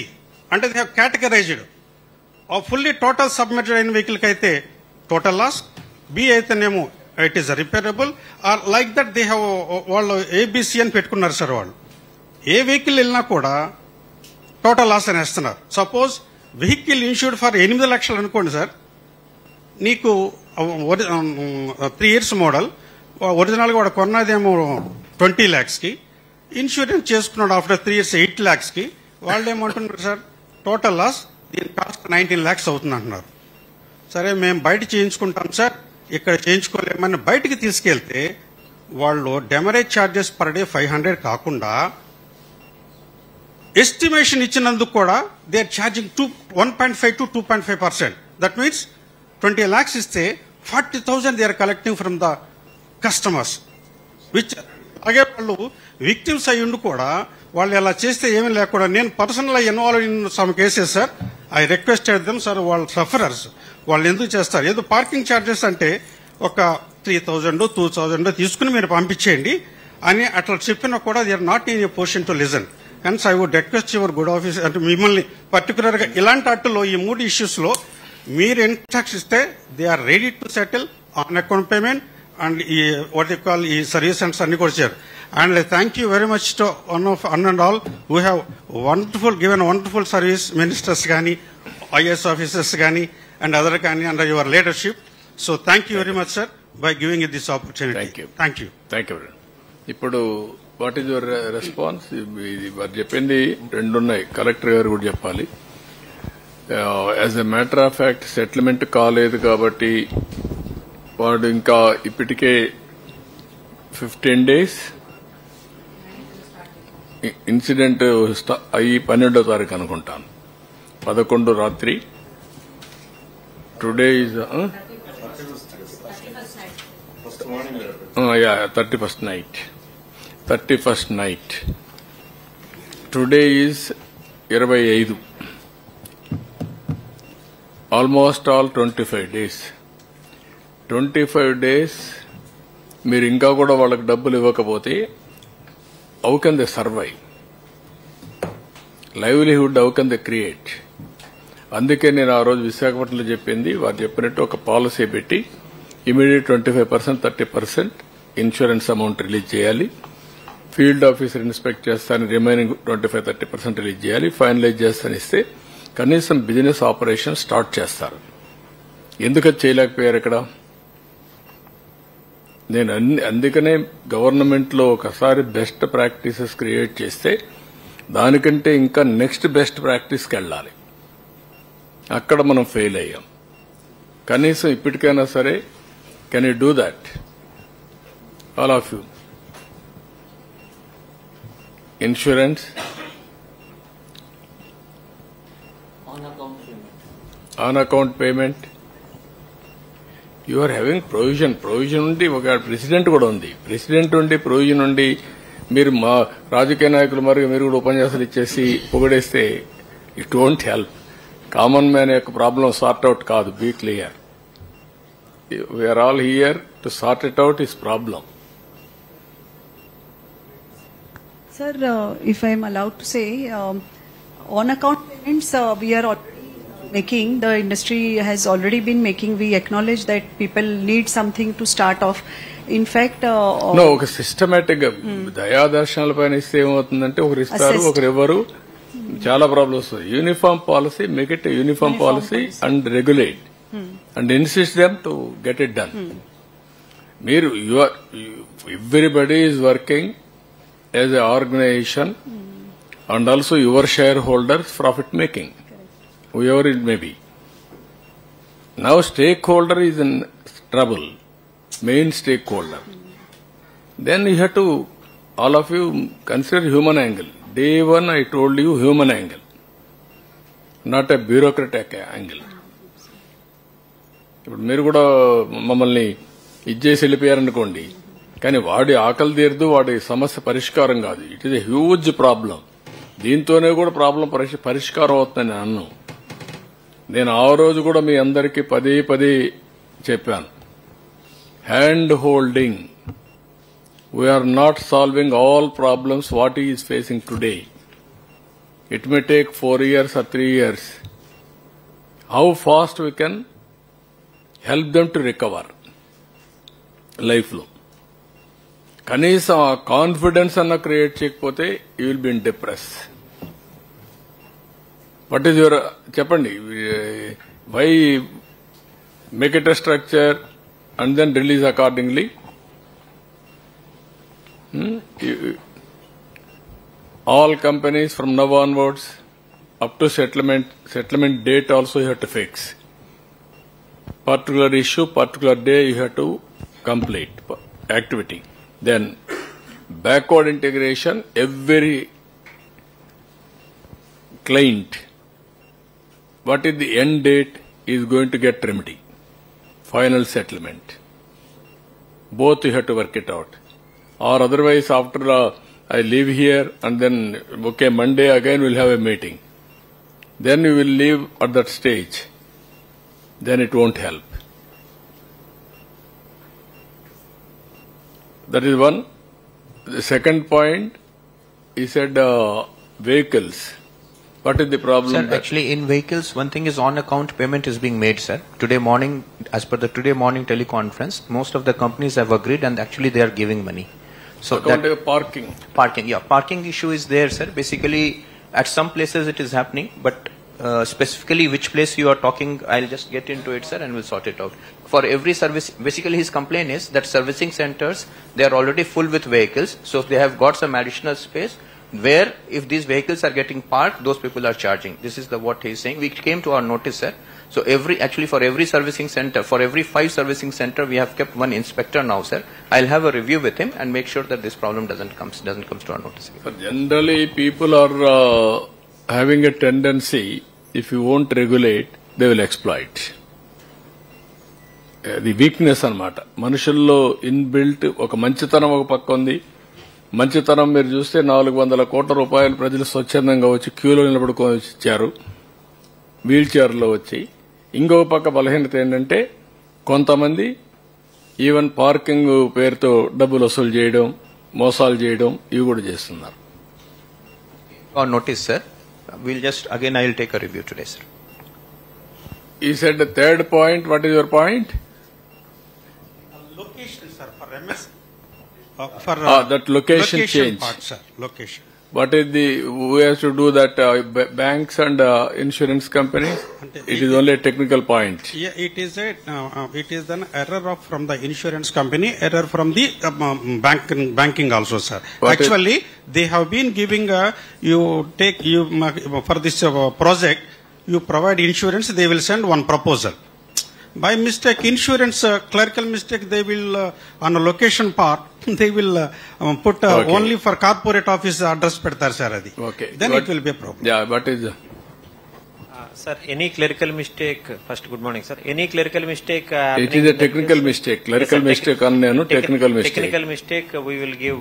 అంటే they have categorised. Fully total submerged అయిన vehicle కి అయితే total loss, B అయితేనేమో it is repairable or like that they have వాళ్ళు ABC అని పెట్టుకున్నారు సార్. వాళ్ళు ఏ వెహికల్ వెళ్ళినా కూడా టోటల్ లాస్ అని వేస్తున్నారు. సపోజ్ వెహికల్ ఇన్సూర్డ్ ఫర్ 8 లక్షలు అనుకోండి సార్, నీకు 3 years మోడల్, ఒరిజినల్ గా వాడు కొన్నదేమో 20 lakhs కి, ఇన్సూరెన్స్ చేసుకున్నాడు ఆఫ్టర్ 3 years 8 lakhs కి. వాళ్ళు ఏమంటున్నారు సార్, టోటల్ లాస్ దీని కాస్ట్ 19 lakhs అవుతుంది అంటున్నారు. సరే మేము బయట చేయించుకుంటాం సార్, ఇక్కడ చేయించుకోలేమని బయటికి తీసుకెళ్తే వాళ్ళు డెమరేజ్ ఛార్జెస్ పర్ డే 500 కాకుండా ఎస్టిమేషన్ ఇచ్చినందుకు కూడా they are charging 1.5 to 2.5%. That means 20 lakhs ఇస్తే 40,000 they are collecting from the customers. Which అలాగే వాళ్ళు విక్టిమ్స్ అయ్యి ఉండి కూడా వాళ్ళు ఎలా చేస్తే ఏమీ లేకుండా, నేను personal involve in some cases sir. I requested them sir, వాళ్ళు సఫరర్స్, వాళ్ళు ఎందుకు చేస్తారు, ఏదో పార్కింగ్ ఛార్జెస్ అంటే ఒక 3,000 2,000 తీసుకుని మీరు పంపించేయండి అని అట్లా చెప్పినా కూడా they are not in a position to listen. Hence I would request your good office అంటే మిమ్మల్ని పర్టికులర్ గా ఇలాంటి అట్టులో ఈ 3 issues లో మీరు ఇన్స్ట్రక్షన్ ఇస్తే they are ready to settle on account payment and ఈ వాట్ యు కాల్ ఈ సర్వీస్ సెంటర్స్ అన్ని కూడా చేయారు. And thank you very much to one and all who have given wonderful service, ministers కానీ, IAS officers కానీ and other కానీ under your leadership. So thank you very much sir by giving it this opportunity. Thank you.
ఇప్పుడు what is your response? వారు చెప్పింది 2 ఉన్నాయి, collector గారు కూడా చెప్పాలి. As a matter of fact settlement కాలేదు కాబట్టి వాడు ఇంకా ఇప్పటికే 15 days ఇన్సిడెంట్ అయ్యి 12వ తారీఖు అనుకుంటాను, 11 రాత్రి. Today is 31st night. Today is 25. Almost all 25 days. 25 days మీరు ఇంకా కూడా వాళ్ళకి డబ్బులు ఇవ్వకపోతే how can they survive? Livelihood how can they create? అందుకే నేను ఆ రోజు విశాఖపట్నంలో చెప్పింది, వారు చెప్పినట్టు ఒక పాలసీ పెట్టి ఇమీడియట్ 25%, 30% ఇన్సూరెన్స్ అమౌంట్ రిలీజ్ చేయాలి. ఫీల్డ్ ఆఫీసర్ ఇన్స్పెక్ట్ చేస్తాను, రిమైనింగ్ 25-30% రిలీజ్ చేయాలి. ఫైనలైజ్ చేస్తాను ఇస్తే కనీసం బిజినెస్ ఆపరేషన్ స్టార్ట్ చేస్తారు. ఎందుకది చేయలేకపోయారు ఇక్కడ? నేను అందుకనే గవర్నమెంట్ లో ఒకసారి బెస్ట్ ప్రాక్టీసెస్ క్రియేట్ చేస్తే దానికంటే ఇంకా నెక్స్ట్ బెస్ట్ ప్రాక్టీస్కి వెళ్ళాలి. అక్కడ మనం ఫెయిల్ అయ్యాం. కనీసం ఇప్పటికైనా సరే can you do that, all of you? Insurance, on account payment, you are having provision ఉండి ఒక ప్రెసిడెంట్ కూడా ఉంది. ప్రెసిడెంట్ ఉండి ప్రొవిజన్ ఉండి మీరు మా రాజకీయ నాయకులు మరి మీరు కూడా ఉపన్యాసాలు ఇచ్చేసి పొగడేస్తే it won't help. Common man యొక్క ప్రాబ్లం సార్ట్ అవుట్ కాదు. Be clear, we're all here to sort it out his problem.
Sir, if I am allowed to say, on account payments we are already making, the industry has already been making. We acknowledge that people need something to start off. In fact,
ఒక systematic గా దయాదర్శనాల పైన ఇస్తే ఏమవుతుందంటే ఒకరు ఇస్తారు, ఒకరు ఎవరు, చాలా problems. Uniform policy, make it uniform policy and regulate and insist them to get it done. మీరు everybody is working as an organization and also your shareholders profit making, whoever it may be. Now stakeholder is in trouble, main stakeholder. Then you have to, all of you, consider human angle. Day one I told you human angle, not a bureaucratic angle. ఇప్పుడు మీరు కూడా మమ్మల్ని ఇచ్చేసి వెళ్ళిపోయారనుకోండి, కానీ వాడి ఆకలి తీరదు, వాడి సమస్య పరిష్కారం కాదు. It is a huge problem. దీంతోనే కూడా ప్రాబ్లం పరిష్కారం అవుతుందని అన్ను. నేను ఆ రోజు కూడా మీ అందరికీ పదే చెప్పాను, hand holding. We're not solving all problems what is facing today. It may take 4 years or 3 years. How fast we can help them to recover life లో. కనీసం ఆ కాన్ఫిడెన్స్ అన్న క్రియేట్ చేయకపోతే you will be in depress. What is your, చెప్పండి, why make it a structure and then release accordingly. All companies from now onwards up to settlement date also you have to fix. Particular issue, particular day you have to complete activity. Then backward integration, every client, what is the end date is going to get remedy, final settlement. Both you have to work it out. Or otherwise after I leave here and then okay, Monday again we'll have a meeting. Then you will leave at that stage. Then it won't help. That is one. The second point, he said vehicles. What is the problem?
Sir, actually in vehicles, one thing is on account payment is being made, sir. Today morning, as per the today morning teleconference, most of the companies have agreed and actually they are giving money. So
account
that parking issue is there, sir. Basically, at some places it is happening, but specifically which place you are talking, I'll just get into it, sir, and we'll sort it out. For every service, basically his complaint is that servicing centers, they are already full with vehicles, so they have got some additional space where if these vehicles are getting parked, those people are charging. This is what he is saying. We came to our notice, sir. So for every servicing center, for every 5 servicing center, we have kept one inspector now, sir. I'll have a review with him and make sure that this problem doesn't come to our notice.
But generally, people are having a tendency, if you won't regulate, they will exploit. The weakness అన్నమాట. మనుషుల్లో inbuilt ఒక మంచితనం ఒక పక్క ఉంది. మంచితనం మీరు చూస్తే 400 కోట్ల రూపాయలు ప్రజలు స్వచ్ఛందంగా వచ్చి క్యూలో నిలబడుకొని ఇచ్చారు, వీల్ చైర్లో వచ్చి. ఇంకో పక్క బలహీనత ఏంటంటే కొంతమంది ఈవెన్ పార్కింగ్ పేరుతో డబ్బులు వసూలు చేయడం, మోసాలు చేయడం, ఇవి కూడా చేస్తున్నారు.
Notice, sir. We'll just again I will take a review today, sir.
He said the third point. What is your point?
Location, sir, for MS. For
that location change.
part, sir. Location.
What is who has to do that? Banks and insurance companies? It is only a technical point.
Yeah, it is an error from the insurance company, error from the banking also, sir. Actually, they have been giving for this project, you provide insurance, they will send one proposal. By mistake, insurance clerical mistake, they will on a location part they will put only for corporate office address pedtar sir adi.
Okay.
Then it will be a problem.
Yeah, what is
sir, any clerical mistake, first good morning sir, any clerical mistake
it is a technical mistake. Clerical mistake annenu technical mistake.
Technical mistake, we will give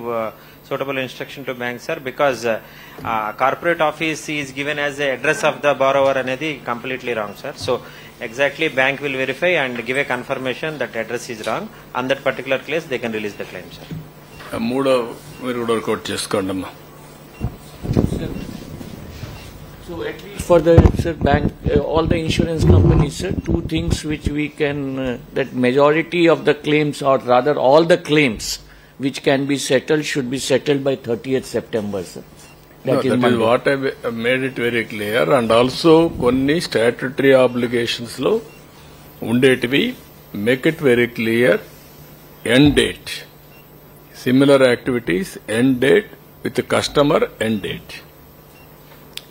suitable instruction to bank sir, because corporate office is given as the address of the borrower anedi completely wrong sir. So exactly bank will verify and give a confirmation that address is wrong. On that particular case they can release the claim sir.
మూడో మీరు కూడా work out చేసుకోండి అమ్మా.
So at least for the bank, all the insurance companies, sir, two things which we can, that majority of the claims, or rather all the claims which can be settled should be settled by 30th September, sir.
That is what I made it very clear. And also కొన్ని statutory obligations లో ఉండేటివి make it very clear, end date. Similar activities, end date with the customer, end date.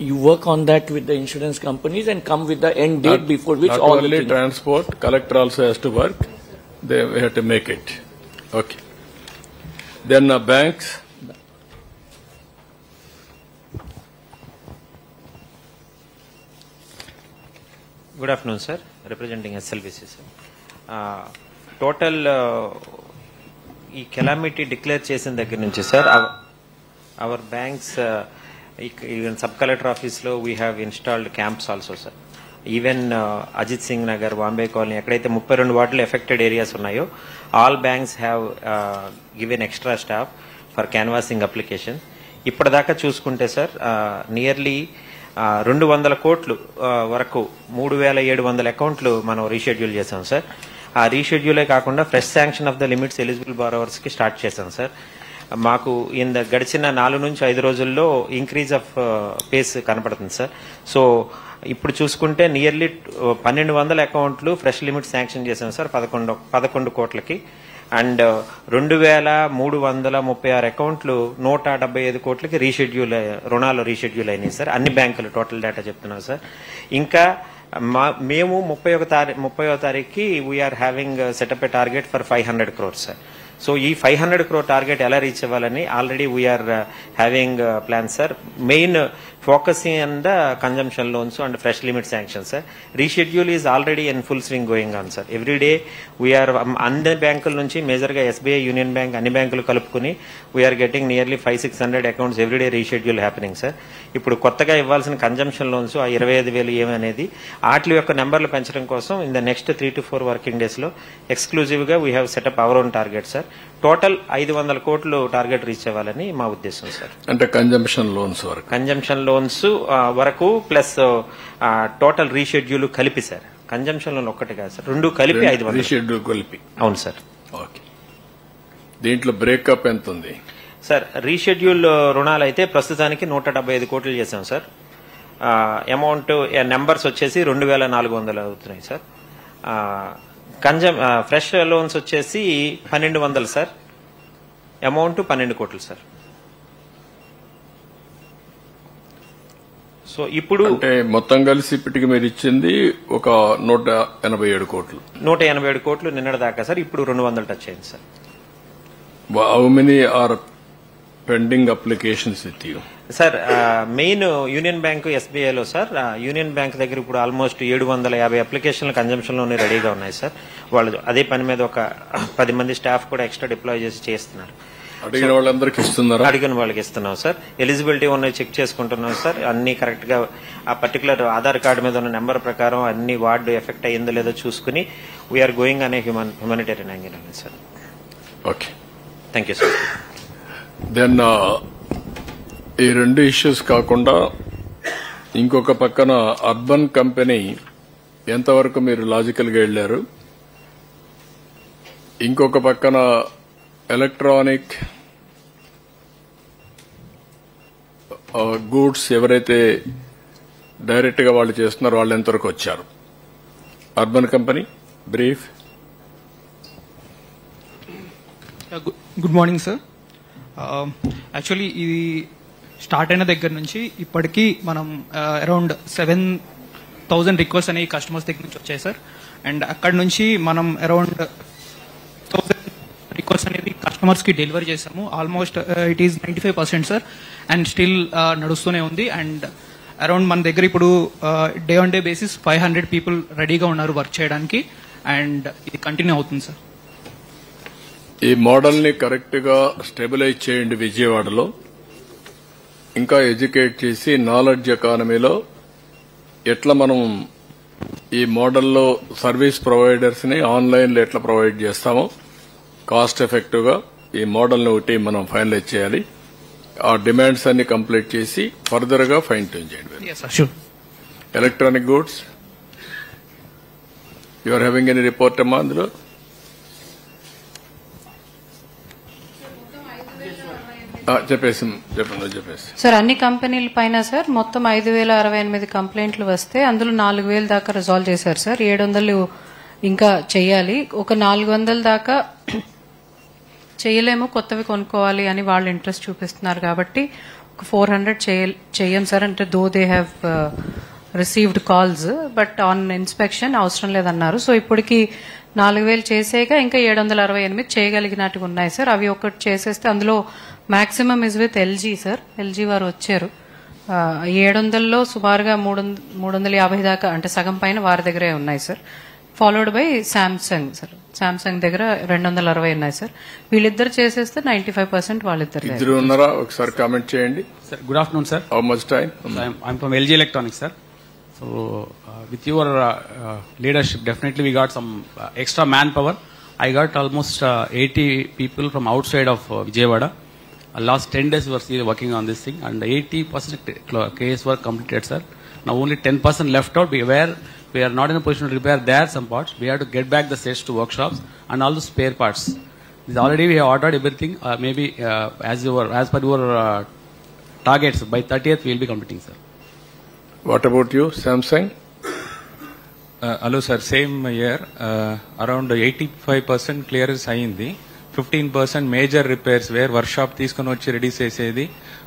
You work on that with the insurance companies and come with the end date before which
not
all
only
the
transport, collector also has to work. They have to make it. Okay. Then banks.
Good afternoon sir, representing SLBC sir. Total ఈ calamity declare చేసిన దగ్గర నుంచి sir our banks even sub collector ఆఫీస్లో we have installed camps also sir. Even Ajit Singh Nagar, Bombay colony, ఎక్కడైతే 32 వార్డులు affected areas ఉన్నాయో all banks have given extra staff for canvassing application. ఇప్పటిదాకా చూసుకుంటే సార్ నియర్లీ 200 కోట్లు వరకు 3700 అకౌంట్లు మనం రీషెడ్యూల్ చేసాం సార్. ఆ రీషెడ్యూలే కాకుండా fresh sanction of the limits eligible borrowers కి స్టార్ట్ చేశాం సార్. మాకు గడిచిన 4 నుంచి 5 రోజుల్లో ఇంక్రీజ్ ఆఫ్ పేస్ కనపడుతుంది సార్. సో ఇప్పుడు చూసుకుంటే నియర్లీ 1200 అకౌంట్లు ఫ్రెష్ లిమిట్ శాంక్షన్ చేశాం సార్ 11 కోట్లకి. అండ్ 2336 అకౌంట్లు 175 కోట్లకి రుణాలు రీషెడ్యూల్ అయినాయి సార్. అన్ని బ్యాంకులు టోటల్ డేటా చెప్తున్నాం సార్. ఇంకా మేము 30వ తారీఖుకి we're having setup a target for 500 crores sir. So ఈ 500 crore టార్గెట్ ఎలా రీచ్ అవ్వాలని already we're having plan sir. Main focusing on the consumption loans and fresh limit sanctions sir. Reschedule is already in full swing going on sir. Every day we are under bankul nunchi major ga SBI, Union Bank anni bankulu kalupukoni we are getting nearly 500-600 accounts every day reschedule happening sir. Ippudu kottaga ivvalsina consumption loans 25000 em anedi aatli yokka numberlu penchadam kosam in the next 3 to 4 working days lo exclusive ga we have set up our own target sir. Total 500 కోట్లు target reach అవ్వాలని మా ఉద్దేశం sir.
అంటే consumption loans వరకు,
consumption loans వరకు plus total reschedule కలిపి sir. Consumption loan ఒక్కటి కాదు సార్, 2 కలిపి 500
రీషెడ్యూల్ కలిపి.
అవును సార్.
ఓకే. దీంట్లో బ్రేకప్ ఎంత ఉంది
సార్? రీషెడ్యూల్ రుణాలు అయితే ప్రస్తుతానికి 175 కోట్లు చేశాం సార్. అమౌంట్ నెంబర్స్ వచ్చేసి 2400 అవుతున్నాయి సార్. ఫ్రెష్ లోన్స్ వచ్చేసి 1200 సార్. అమౌంట్ 12 కోట్లు సార్. సో ఇప్పుడు
మొత్తం కలిసి ఇప్పటికి మీరు ఇచ్చింది ఒక 187 కోట్లు.
187 కోట్లు నిన్నటి దాకా సార్. ఇప్పుడు 200 టచ్ అయింది sir.
How many are pending applications with you
sir? Main union bank, ఎస్బీఐలో సార్. యూనియన్ బ్యాంక్ దగ్గర ఇప్పుడు ఆల్మోస్ట్ 750 అప్లికేషన్లు కన్జంప్షన్ లోనే రెడీగా ఉన్నాయి సార్. వాళ్ళు అదే పని మీద ఒక 10 మంది స్టాఫ్ కూడా ఎక్స్ట్రా డిప్లాయ్ చేసి చేస్తున్నారు.
అడిగిన వాళ్ళందరికీ ఇస్తున్నారు.
అడిగిన వాళ్ళకి ఇస్తున్నాం సార్. ఎలిజిబిలిటీ ఉన్నాయి చెక్ చేసుకుంటున్నాం సార్. అన్ని కరెక్ట్ గా ఆ పర్టికులర్ ఆధార్ కార్డు మీద ఉన్న నెంబర్ ప్రకారం అన్ని వార్డు ఎఫెక్ట్ అయ్యిందో లేదో చూసుకుని వీఆర్ గోయింగ్ అనే హ్యూమానిటేరియన్ యాంగిల్ ఉంది sir.
Okay,
thank you sir.
Then ఈ 2 ఇష్యూస్ కాకుండా ఇంకొక పక్కన అర్బన్ కంపెనీ ఎంతవరకు మీరు లాజికల్ గా వెళ్లారు? ఇంకొక పక్కన ఎలక్ట్రానిక్ గూడ్స్ ఎవరైతే డైరెక్ట్ గా వాళ్ళు చేస్తున్నారో వాళ్ళు ఎంతవరకు వచ్చారు? Urban company brief.
Good morning sir. Actually ఇది స్టార్ట్ అయిన దగ్గర నుంచి ఇప్పటికీ మనం అరౌండ్ 7,000 రిక్వెస్ట్ అనేవి కస్టమర్స్ దగ్గర నుంచి వచ్చాయి సార్. అండ్ అక్కడ నుంచి మనం అరౌండ్ 1,000 రిక్వెస్ట్ అనేది కస్టమర్స్ కి డెలివరీ చేసాము. Almost it is 95% sir. And still నడుస్తూనే ఉంది. అండ్ అరౌండ్ మన దగ్గర ఇప్పుడు day on day basis 500 people రెడీగా ఉన్నారు వర్క్ చేయడానికి. అండ్ ఇది కంటిన్యూ అవుతుంది సార్.
ఈ మోడల్ ని కరెక్ట్ గా స్టెబిలైజ్ చేయండి విజయవాడలో. ఇంకా ఎడ్యుకేట్ చేసి నాలెడ్జ్ ఎకానమీలో ఎట్లా మనం ఈ మోడల్లో సర్వీస్ ప్రొవైడర్స్ ని ఆన్లైన్ లో ఎట్లా ప్రొవైడ్ చేస్తామో కాస్ట్ ఎఫెక్టివ్ గా ఈ మోడల్ ని ఒకటి మనం ఫైనలైజ్ చేయాలి. ఆ డిమాండ్స్ అన్ని కంప్లీట్ చేసి ఫర్దర్ గా ఫైన్ ట్యూన్ చేయండి. Electronic goods you are having any report అమ్మా అందులో? చెప్పేసి
సార్ అన్ని కంపెనీల పైన సార్ మొత్తం 5,068 కంప్లైంట్లు వస్తే అందులో 4,000 దాకా రిజాల్వ్ చేశారు సార్. 700 ఇంకా చెయ్యాలి. ఒక 400 దాకా చేయలేము, కొత్తవి కొనుక్కోవాలి అని వాళ్ళు ఇంట్రెస్ట్ చూపిస్తున్నారు కాబట్టి ఒక 400 చెయ్యం సార్. అంటే though they have received calls but on inspection అవసరం లేదన్నారు. సో ఇప్పటికి 4,000 చేసేక ఇంకా 768 చేయగలిగినట్టుగా ఉన్నాయి సార్. అవి ఒకటి చేసేస్తే అందులో maximum is with LG sir. LG వారు వచ్చారు. 700లో సుమారుగా 350 దాకా అంటే సగం పైన వారి దగ్గరే ఉన్నాయి sir. Followed by Samsung sir. Samsung దగ్గర 260 ఉన్నాయి సార్. వీళ్ళిద్దరు చేసేస్తే 95% వాళ్ళిద్దరు.
ఇద్దరు ఉన్నారా? ఒకసారి కామెంట్ చేయండి.
Sir, good afternoon, sir.
How much time?
I'm from LG Electronics, sir. So, with your leadership, definitely we got some extra manpower. I got almost 80 people from outside of Vijayawada. Last 10 days we were still working on this thing, and 80% case were completed, sir. Now only 10% left out. We are not in a position to repair there some parts. We have to get back the sets to workshops and all the spare parts. This already we have ordered everything. Maybe as per your targets, by 30th we will be completing, sir.
What about you, Samsung?
Hello, sir. Same year, around 85% clearance ayindi. 15% major repairs where workshop తీసుకొని వచ్చి ready చేసేది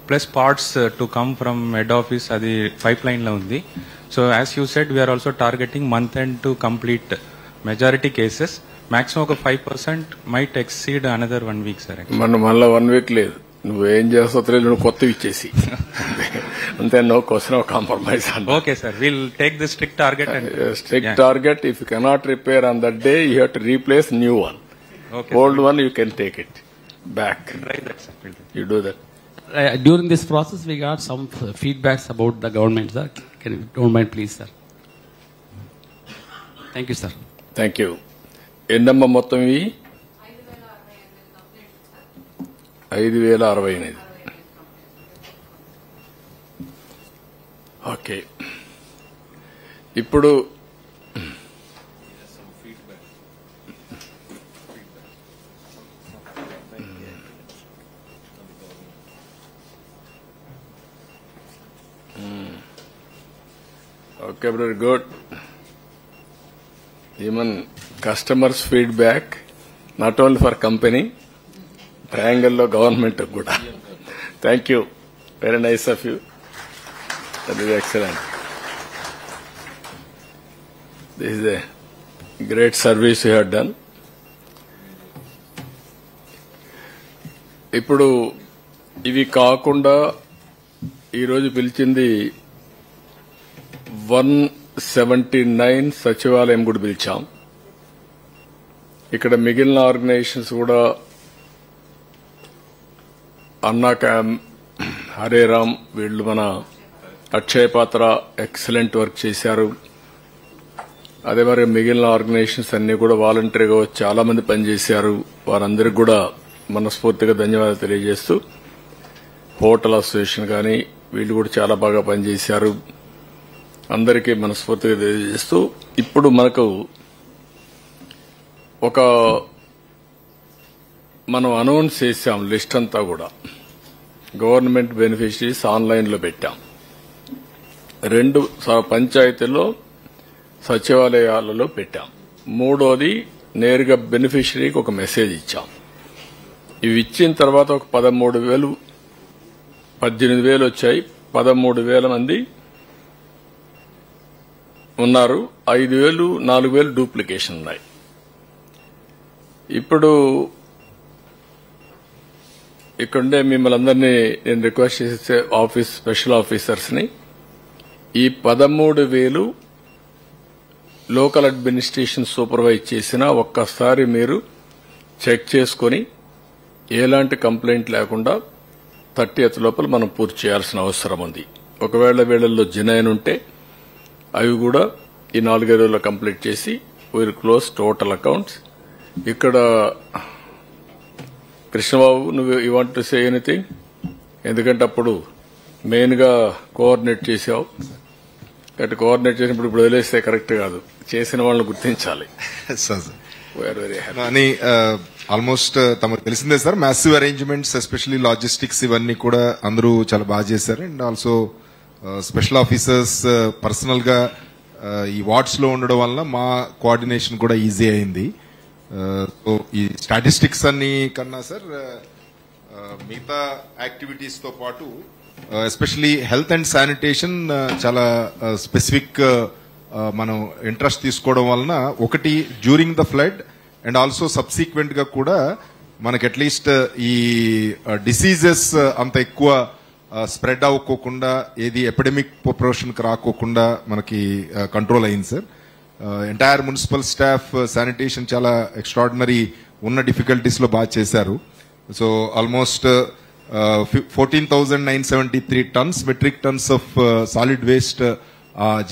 plus parts to come from head office అది pipeline లో ఉంది. So as you said we're also targeting month end to complete majority cases. Maximum ఒక 5% might exceed another 1 week, sir. మనం మళ్ళీ 1 week లేదు, నువ్వేం చేస్తావు తెలియదు, నువ్వు కొత్తవి ఇచ్చేసి అంతే. No question of compromise. Okay sir, will take the strict target. Strict target. If you cannot repair on that day you have to replace new one. Old one you can take it back. You do that.
During this process we got some feedbacks about the government, sir. Can you don't mind please, sir? Thank you, sir.
Thank you. ఎన్నమ్మ మొత్తం ఇవి? 5,068. Okay. ఇప్పుడు okay, very good. Even customers' feedback, not only for company, triangle lo government kuda. Thank you. Very nice of you. That is excellent. This is a great service you have done. ఇప్పుడు ఇవి కాకుండా ఈరోజు పిలిచింది 179 సచివాలయం కూడా పిలిచాం. ఇక్కడ మిగిలిన organisations కూడా అన్నా క్యాంప్, హరేరామ్ వీళ్ళు మన అక్షయ పాత్ర ఎక్సలెంట్ వర్క్ చేశారు. అదే మరి మిగిలిన ఆర్గనైజేషన్స్ అన్ని కూడా వాలంటరీగా చాలా మంది పనిచేశారు. వారందరికీ కూడా మనస్ఫూర్తిగా ధన్యవాదాలు తెలియజేస్తూ, హోటల్ అసోసియేషన్ కానీ వీళ్ళు కూడా చాలా బాగా పనిచేశారు. అందరికీ మనస్ఫూర్తిగా తెలియజేస్తూ, ఇప్పుడు మనకు ఒక మనం అనౌన్స్ చేశాం లిస్ట్ అంతా కూడా. గవర్నమెంట్ బెనిఫిషరీస్ ఆన్లైన్లో పెట్టాం. 2 పంచాయతీల్లో సచివాలయాలలో పెట్టాం. 3వది నేరుగా బెనిఫిషరీకి ఒక మెసేజ్ ఇచ్చాం. ఇవి ఇచ్చిన తర్వాత ఒక 13,000 18,000 వచ్చాయి. 13,000 మంది ఉన్నారు. 5,000 4,000 డూప్లికేషన్ ఉన్నాయి. ఇప్పుడు ఇక్కడుండే మిమ్మల్ని అందరినీ నేను రిక్వెస్ట్ చేసే స్పెషల్ ఆఫీసర్స్ ని ఈ 13,000 లోకల్ అడ్మినిస్ట్రేషన్ సూపర్వైజ్ చేసినా ఒక్కసారి మీరు చెక్ చేసుకుని ఎలాంటి కంప్లైంట్ లేకుండా 30th లోపల మనం పూర్తి చేయాల్సిన అవసరం ఉంది. ఒకవేళ వీళ్ళల్లో జెన్యూన్ ఉంటే అవి కూడా ఈ 4 రోజుల్లో కంప్లీట్ చేసి విల్ క్లోజ్ టోటల్ అకౌంట్స్. ఇక్కడ కృష్ణబాబు, నువ్వు you want to say anything? ఎందుకంటే అప్పుడు మెయిన్ గా కోఆర్డినేట్ చేసావు. కాబట్టి కోఆర్డినేట్ చేసినప్పుడు ఇప్పుడు వదిలేస్తే కరెక్ట్ కాదు. చేసిన వాళ్ళని గుర్తించాలి.
అని ఆల్మోస్ట్ తమకు తెలిసిందే sir, massive arrangements especially logistics ఇవన్నీ కూడా అందరూ చాలా బాగా చేశారు. And also special officers personal గా ఈ వార్డ్స్ లో ఉండడం వల్ల మా కోఆర్డినేషన్ కూడా ఈజీ అయింది. సో ఈ స్టాటిస్టిక్స్ అన్ని కన్నా సార్ మిగతా యాక్టివిటీస్ తో పాటు ఎస్పెషల్లీ హెల్త్ అండ్ శానిటేషన్ చాలా స్పెసిఫిక్ మనం ఇంట్రెస్ట్ తీసుకోవడం వలన ఒకటి during the flood and also subsequent గా కూడా మనకి అట్లీస్ట్ ఈ డిసీజెస్ అంత ఎక్కువ స్ప్రెడ్ అవ్వకోకుండా, ఏది ఎపిడమిక్ ప్రొపోర్షన్ కి రాకోకుండా మనకి కంట్రోల్ అయింది sir. Entire municipal staff sanitation చాలా ఎక్స్ట్రాడినరీ ఉన్న డిఫికల్టీస్ లో బాగా చేశారు. So almost 14,973 tons metric tons of solid waste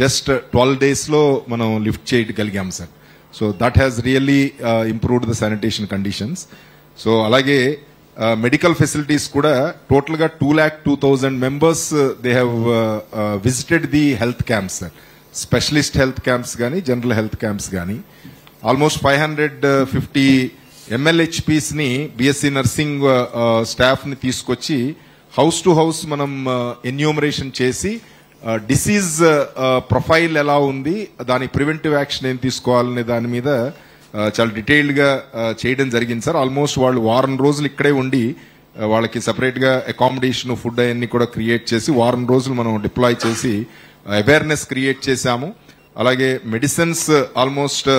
just 12 days లో మనం లిఫ్ట్ చేయగలిగాం sir. So that has really improved the sanitation conditions. So అలాగే మెడికల్ ఫెసిలిటీస్ కూడా టోటల్ గా 2,02,000 members they have visited the health camps sir. Specialist health camps కానీ general health camps కానీ almost 550 MLHPs ని BSc nursing staff ని తీసుకొచ్చి house to house మనం enumeration చేసి డిసీజ్ ప్రొఫైల్ ఎలా ఉంది, దాని ప్రివెంటివ్ యాక్షన్ ఏం తీసుకోవాలనే దాని మీద చాలా డీటెయిల్డ్ గా చేయడం జరిగింది సార్. ఆల్మోస్ట్ వాళ్ళు వారం రోజులు ఇక్కడే ఉండి వాళ్ళకి సెపరేట్ గా అకామిడేషన్, ఫుడ్ అవన్నీ కూడా క్రియేట్ చేసి వారం రోజులు మనం డిప్లాయ్ చేసి అవేర్నెస్ క్రియేట్ చేశాము. అలాగే మెడిసిన్స్ ఆల్మోస్ట్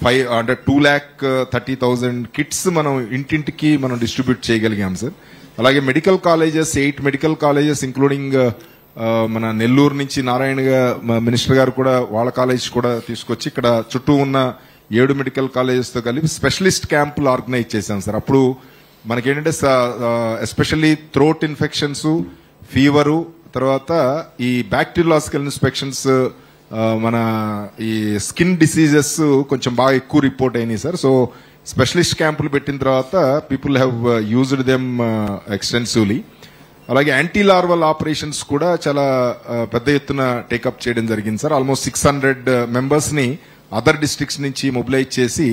2,30,000 కిట్స్ మనం ఇంటింటికి మనం డిస్ట్రిబ్యూట్ చేయగలిగాం సార్. అలాగే medical colleges 8 medical colleges including మన నెల్లూరు నుంచి నారాయణ మినిస్టర్ గారు కూడా వాళ్ళ కాలేజ్ కూడా తీసుకొచ్చి ఇక్కడ చుట్టూ ఉన్న 7 మెడికల్ కాలేజెస్ తో కలిపి స్పెషలిస్ట్ క్యాంపులు ఆర్గనైజ్ చేశాం సార్. అప్పుడు మనకేంటంటే ఎస్పెషల్లీ థ్రోట్ ఇన్ఫెక్షన్స్, ఫీవరు, తర్వాత ఈ బ్యాక్టీరియాలజికల్ ఇన్స్పెక్షన్స్, మన ఈ స్కిన్ డిసీజెస్ కొంచెం బాగా ఎక్కువ రిపోర్ట్ అయినాయి సార్. సో స్పెషలిస్ట్ క్యాంపులు పెట్టిన తర్వాత people have used them extensively. అలాగే యాంటీ లార్వల్ ఆపరేషన్స్ కూడా చాలా పెద్ద ఎత్తున టేకప్ చేయడం జరిగింది సార్. ఆల్మోస్ట్ 600 members ని అదర్ డిస్ట్రిక్ట్స్ నుంచి మొబిలైజ్ చేసి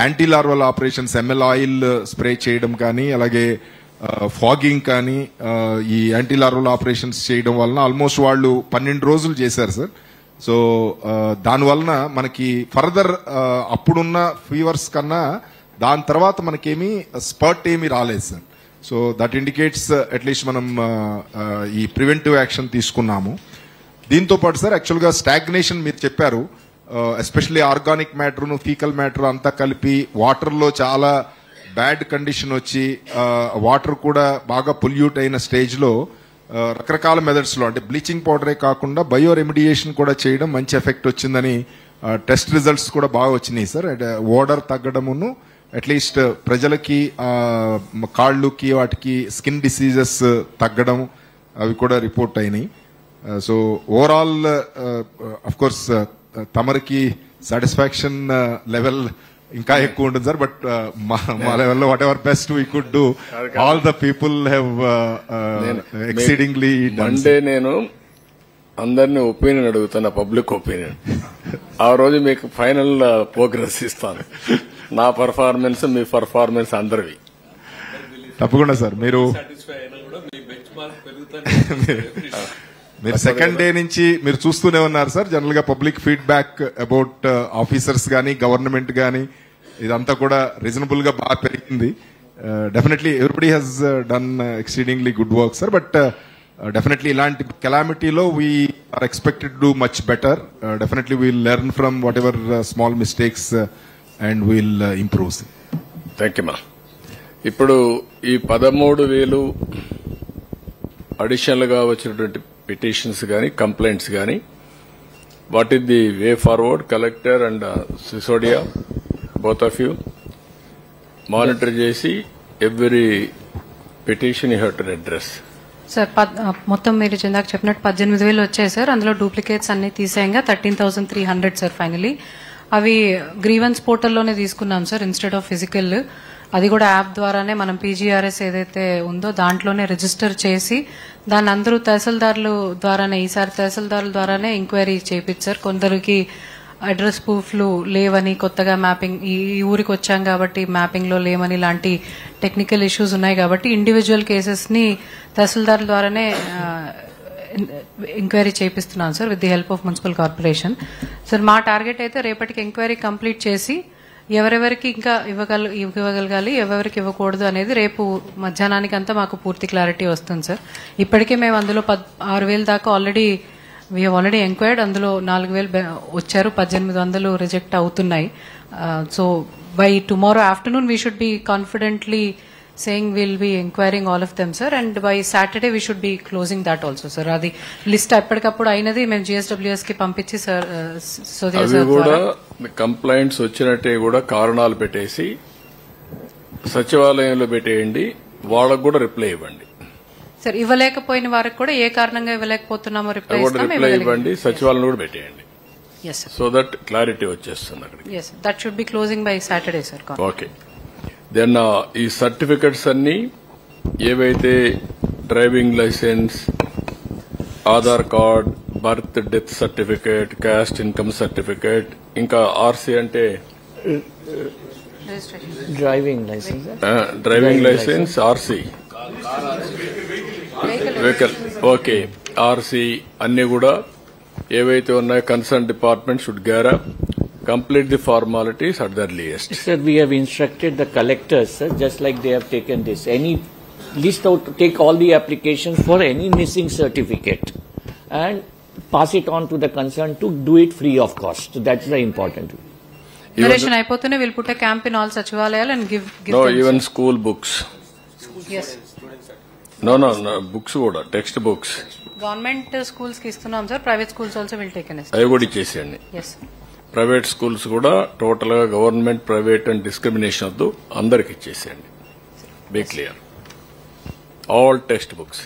anti larval operations, ML oil spray చేయడం కానీ, అలాగే ఫాగింగ్ కానీ, ఈ యాంటీ లార్వల్ ఆపరేషన్స్ చేయడం వలన ఆల్మోస్ట్ వాళ్ళు 12 రోజులు చేశారు సార్. సో దానివలన మనకి ఫర్దర్ అప్పుడున్న ఫీవర్స్ కన్నా దాని తర్వాత మనకేమీ స్పర్ట్ ఏమీ రాలేదు sir. So that indicates at least మనం ఈ ప్రివెంటివ్ యాక్షన్ తీసుకున్నాము. దీంతో పాటు సార్ యాక్చువల్ గా స్టాగ్నేషన్ మీరు చెప్పారు, especially organic matter, faecal matter అంతా కలిపి వాటర్ లో చాలా బ్యాడ్ కండిషన్ వచ్చి వాటర్ కూడా బాగా పొల్యూట్ అయిన స్టేజ్ లో రకరకాల మెథడ్స్ లో అంటే బ్లీచింగ్ పౌడరే కాకుండా బయో రెమిడియేషన్ కూడా చేయడం మంచి ఎఫెక్ట్ వచ్చిందని టెస్ట్ రిజల్ట్స్ కూడా బాగా వచ్చినాయి సార్. ఓడర్ తగ్గడమును అట్లీస్ట్ ప్రజలకి కాళ్ళుకి వాటికి స్కిన్ డిసీజెస్ తగ్గడం అవి కూడా రిపోర్ట్ అయినాయి. సో ఓవరాల్ అఫ్ కోర్స్ తమరికి సాటిస్ఫాక్షన్ లెవెల్ ఇంకా ఎక్కువ ఉంటుంది సార్. బట్ మా లెవెల్లో what ever best we could do, all the people have exceedingly done.
అంటే నేను అందరినీ ఒపీనియన్ అడుగుతున్నా, పబ్లిక్ ఒపీనియన్. ఆ రోజు మీకు ఫైనల్ ప్రోగ్రెస్ ఇస్తాను. నా పర్ఫార్మెన్స్ మీ పర్ఫార్మెన్స్ అందరివి.
తప్పకుండా సార్. మీరు సెకండ్ డే నుంచి మీరు చూస్తూనే ఉన్నారు సార్. జనరల్ గా పబ్లిక్ ఫీడ్బ్యాక్ అబౌట్ ఆఫీసర్స్ గానీ గవర్నమెంట్ గానీ ఇదంతా కూడా రీజనబుల్ గా బాగా పెరిగింది. Definitely everybody has done exceedingly good work sir. But definitely ఇలాంటి కెలామిటీలో we are expected to much better. Definitely we'll learn from whatever small mistakes and we'll improve.
Thank you మా. ఇప్పుడు ఈ 13,000 అడిషనల్ గా వచ్చినటువంటి పిటిషన్స్ గానీ complaints గానీ what is the way forward? Collector and Sisodia both of you monitor చేసి every petition you have to address.
Sir మొత్తం మీరు ఇందాక చెప్పినట్టు 18,000 వచ్చాయి సార్. అందులో డూప్లికేట్స్ అన్ని తీసేయంగా 13,300 సార్ ఫైనలీ. అవి గ్రీవెన్స్ పోర్టల్లోనే తీసుకున్నాం సార్ ఇన్స్టెడ్ ఆఫ్ ఫిజికల్. అది కూడా యాప్ ద్వారానే మనం పీజీఆర్ఎస్ ఏదైతే ఉందో దాంట్లోనే రిజిస్టర్ చేసి దాన్ని అందరూ తహసీల్దారుల ద్వారానే ఈసారి తహసీల్దారుల ద్వారానే ఎంక్వైరీ చేయించారు. కొందరికి అడ్రస్ ప్రూఫ్లు లేవని, కొత్తగా మ్యాపింగ్ ఈ ఊరికి వచ్చాం కాబట్టి మ్యాపింగ్ లో లేవని లాంటి టెక్నికల్ ఇష్యూస్ ఉన్నాయి కాబట్టి ఇండివిజువల్ కేసెస్ ని తహసీల్దారుల ద్వారానే ఎంక్వైరీ చేపిస్తున్నాను sir with the help of municipal corporation. Sir మా టార్గెట్ అయితే రేపటికి ఎంక్వైరీ కంప్లీట్ చేసి ఎవరెవరికి ఇంకా ఇవ్వగలగాలి ఎవరెవరికి ఇవ్వకూడదు అనేది రేపు మధ్యాహ్నానికి అంతా మాకు పూర్తి క్లారిటీ వస్తుంది సార్. ఇప్పటికే మేము అందులో 6,000 దాకా ఆల్రెడీ వీ ఆల్రెడీ ఎంక్వైర్డ్. అందులో 4,000 వచ్చారు, 1,800 రిజెక్ట్ అవుతున్నాయి. So by tomorrow afternoon we should be confidently saying we'll be inquiring all of them sir, and by Saturday we should be closing that also sir. Adi list ఎప్పటికప్పుడు అయినది మేము GSWS కి పంపించి sir
అవి కూడా complaints వచ్చినట్టే కూడా కారణాలు పెట్టేసి సచివాలయంలో పెట్టేయండి, వాళ్ళకు కూడా రిప్లై ఇవ్వండి
సార్. ఇవ్వలేకపోయిన వారికి కూడా ఏ కారణంగా ఇవ్వలేకపోతున్నామో రిప్లై
ఇవ్వండి, సచివాలయం కూడా పెట్టేయండి. సో దట్ క్లారిటీ వచ్చేస్తుంది అక్కడ.
yes that should be closing by Saturday sir.
Okay. Then ఈ సర్టిఫికెట్స్ అన్ని ఏవైతే driving licence, Aadhaar card, birth death certificate, caste income certificate, ఇంకా ఆర్సీ అంటే driving licence, RC vehicle, okay, RC అన్ని కూడా ఏవైతే ఉన్నాయో concern department should gear up, complete the formalities at the earliest.
Sir, we have instructed the collectors, sir, just like they have taken this. Any list out, take all the applications for any missing certificate and pass it on to the concerned to do it free of cost. So that's the important.
Narration aipotune we'll put a camp in all Sachivalayal and give
no
them
even school books.
Yes.
No books kuda, text books.
Government schools ki istunam sir, private schools also will take an
ayi kuda icheseyandi.
Yes.
Private schools కూడా total గా government private and discrimination వద్దు, అందరికి ఇచ్చేసేయండి. Be clear. All textbooks,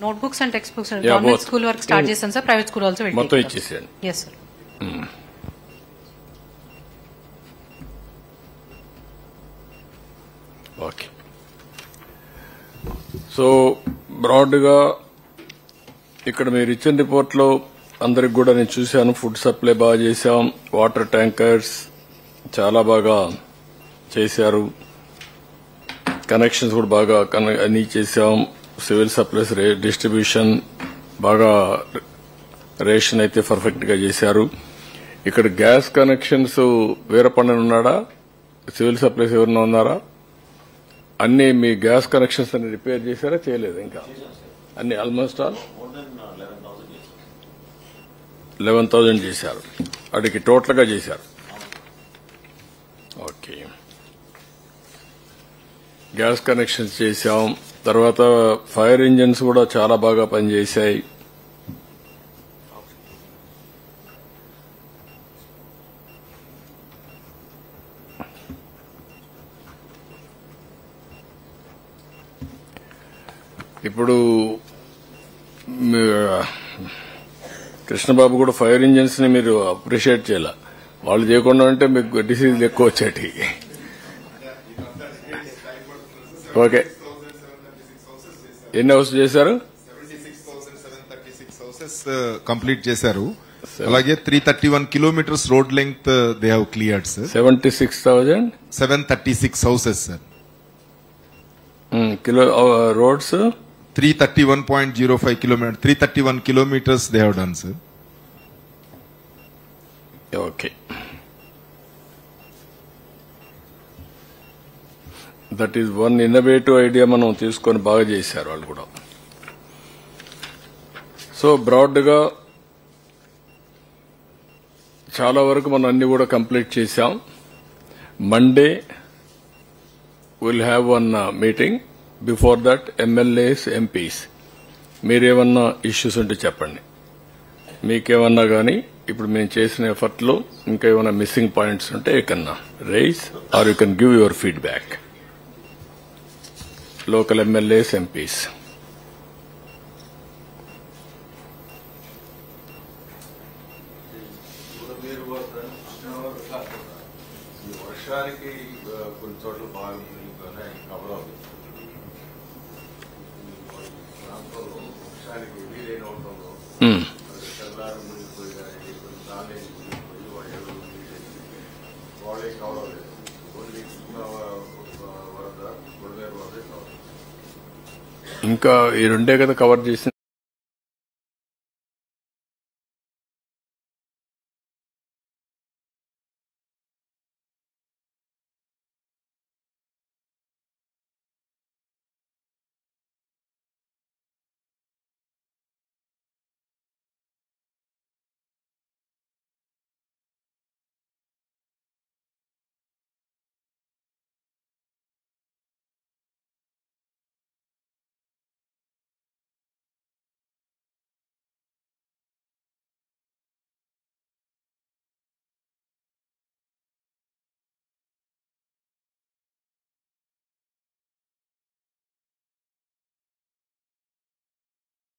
notebooks and textbooks government school work start చేశాను sir, private school also
మొత్తం ఇచ్చేసేయండి.
yes sir.
Okay. So broad గా ఇక్కడ మీరు ఇచ్చిన రిపోర్ట్ లో అందరికి కూడా నేను చూశాను. ఫుడ్ సప్లై బాగా చేశాం, వాటర్ ట్యాంకర్స్ చాలా బాగా చేశారు, కనెక్షన్స్ కూడా బాగా అన్ని చేశాం, సివిల్ సప్లైస్ డిస్ట్రిబ్యూషన్ బాగా, రేషన్ అయితే పర్ఫెక్ట్ గా చేశారు. ఇక్కడ గ్యాస్ కనెక్షన్స్ వీరపండన ఉన్నాడా, సివిల్ సప్లైస్ ఎవరన్నా ఉన్నారా? అన్ని మీ గ్యాస్ కనెక్షన్స్ అన్ని రిపేర్ చేశారా, చేయలేదు? ఇంకా అన్ని ఆల్మోస్ట్ ఆల్ 11,000 చేశారు, అడికి టోటల్ గా చేశారు. ఓకే, గ్యాస్ కనెక్షన్స్ చేశాం. తర్వాత ఫైర్ ఇంజిన్స్ కూడా చాలా బాగా పనిచేశాయి. ఇప్పుడు కృష్ణబాబు కూడా ఫైర్ ఇంజిన్స్ ని మీరు అప్రిషియేట్ చేయాల, వాళ్ళు చేయకుండా ఉంటే మీకు డిసీజ్ ఎక్కువ వచ్చేటి. ఓకే, ఎన్ని హౌస్ చేశారు?
76,736 హౌసెస్ కంప్లీట్ చేశారు. అలాగే 331 kilometers road length they have cleared, sir.
76,736
houses, sir.
Roads?
331.05 kilometers. 331 kilometers they have done, sir.
Okay. That is one innovative idea మనం తీసుకొని బాగా చేశారు వాళ్ళు కూడా. సో బ్రాడ్గా చాలా వరకు మనం అన్ని కూడా కంప్లీట్ చేశాం. Monday will have one meeting. Before that MLAs, MPs మీరేమన్నా ఇష్యూస్ ఉంటే చెప్పండి. మీకేమన్నా కానీ ఇప్పుడు మేము చేసిన ఎఫర్ట్లో ఇంకా ఏమైనా మిస్సింగ్ పాయింట్స్ ఉంటే you can raise or you can give your feedback. Local MLAs, MPs.
వర్షానికి కొన్ని చోట్ల బాగా మునిగిపోయినా కవర్ అవుతుంది. వర్షానికి వీలైన అవడంలో తెల్లారు మునిగిపోయి కానీ కొన్ని కాలేజీ మునిగిపోయి వాళ్ళు వాళ్ళే కవర్ అవ్వలేదు. ఓన్లీ వరద, గొడవేరు వరదే కవర్.
ఇంకా ఈ రెండే కదా కవర్ చేసింది.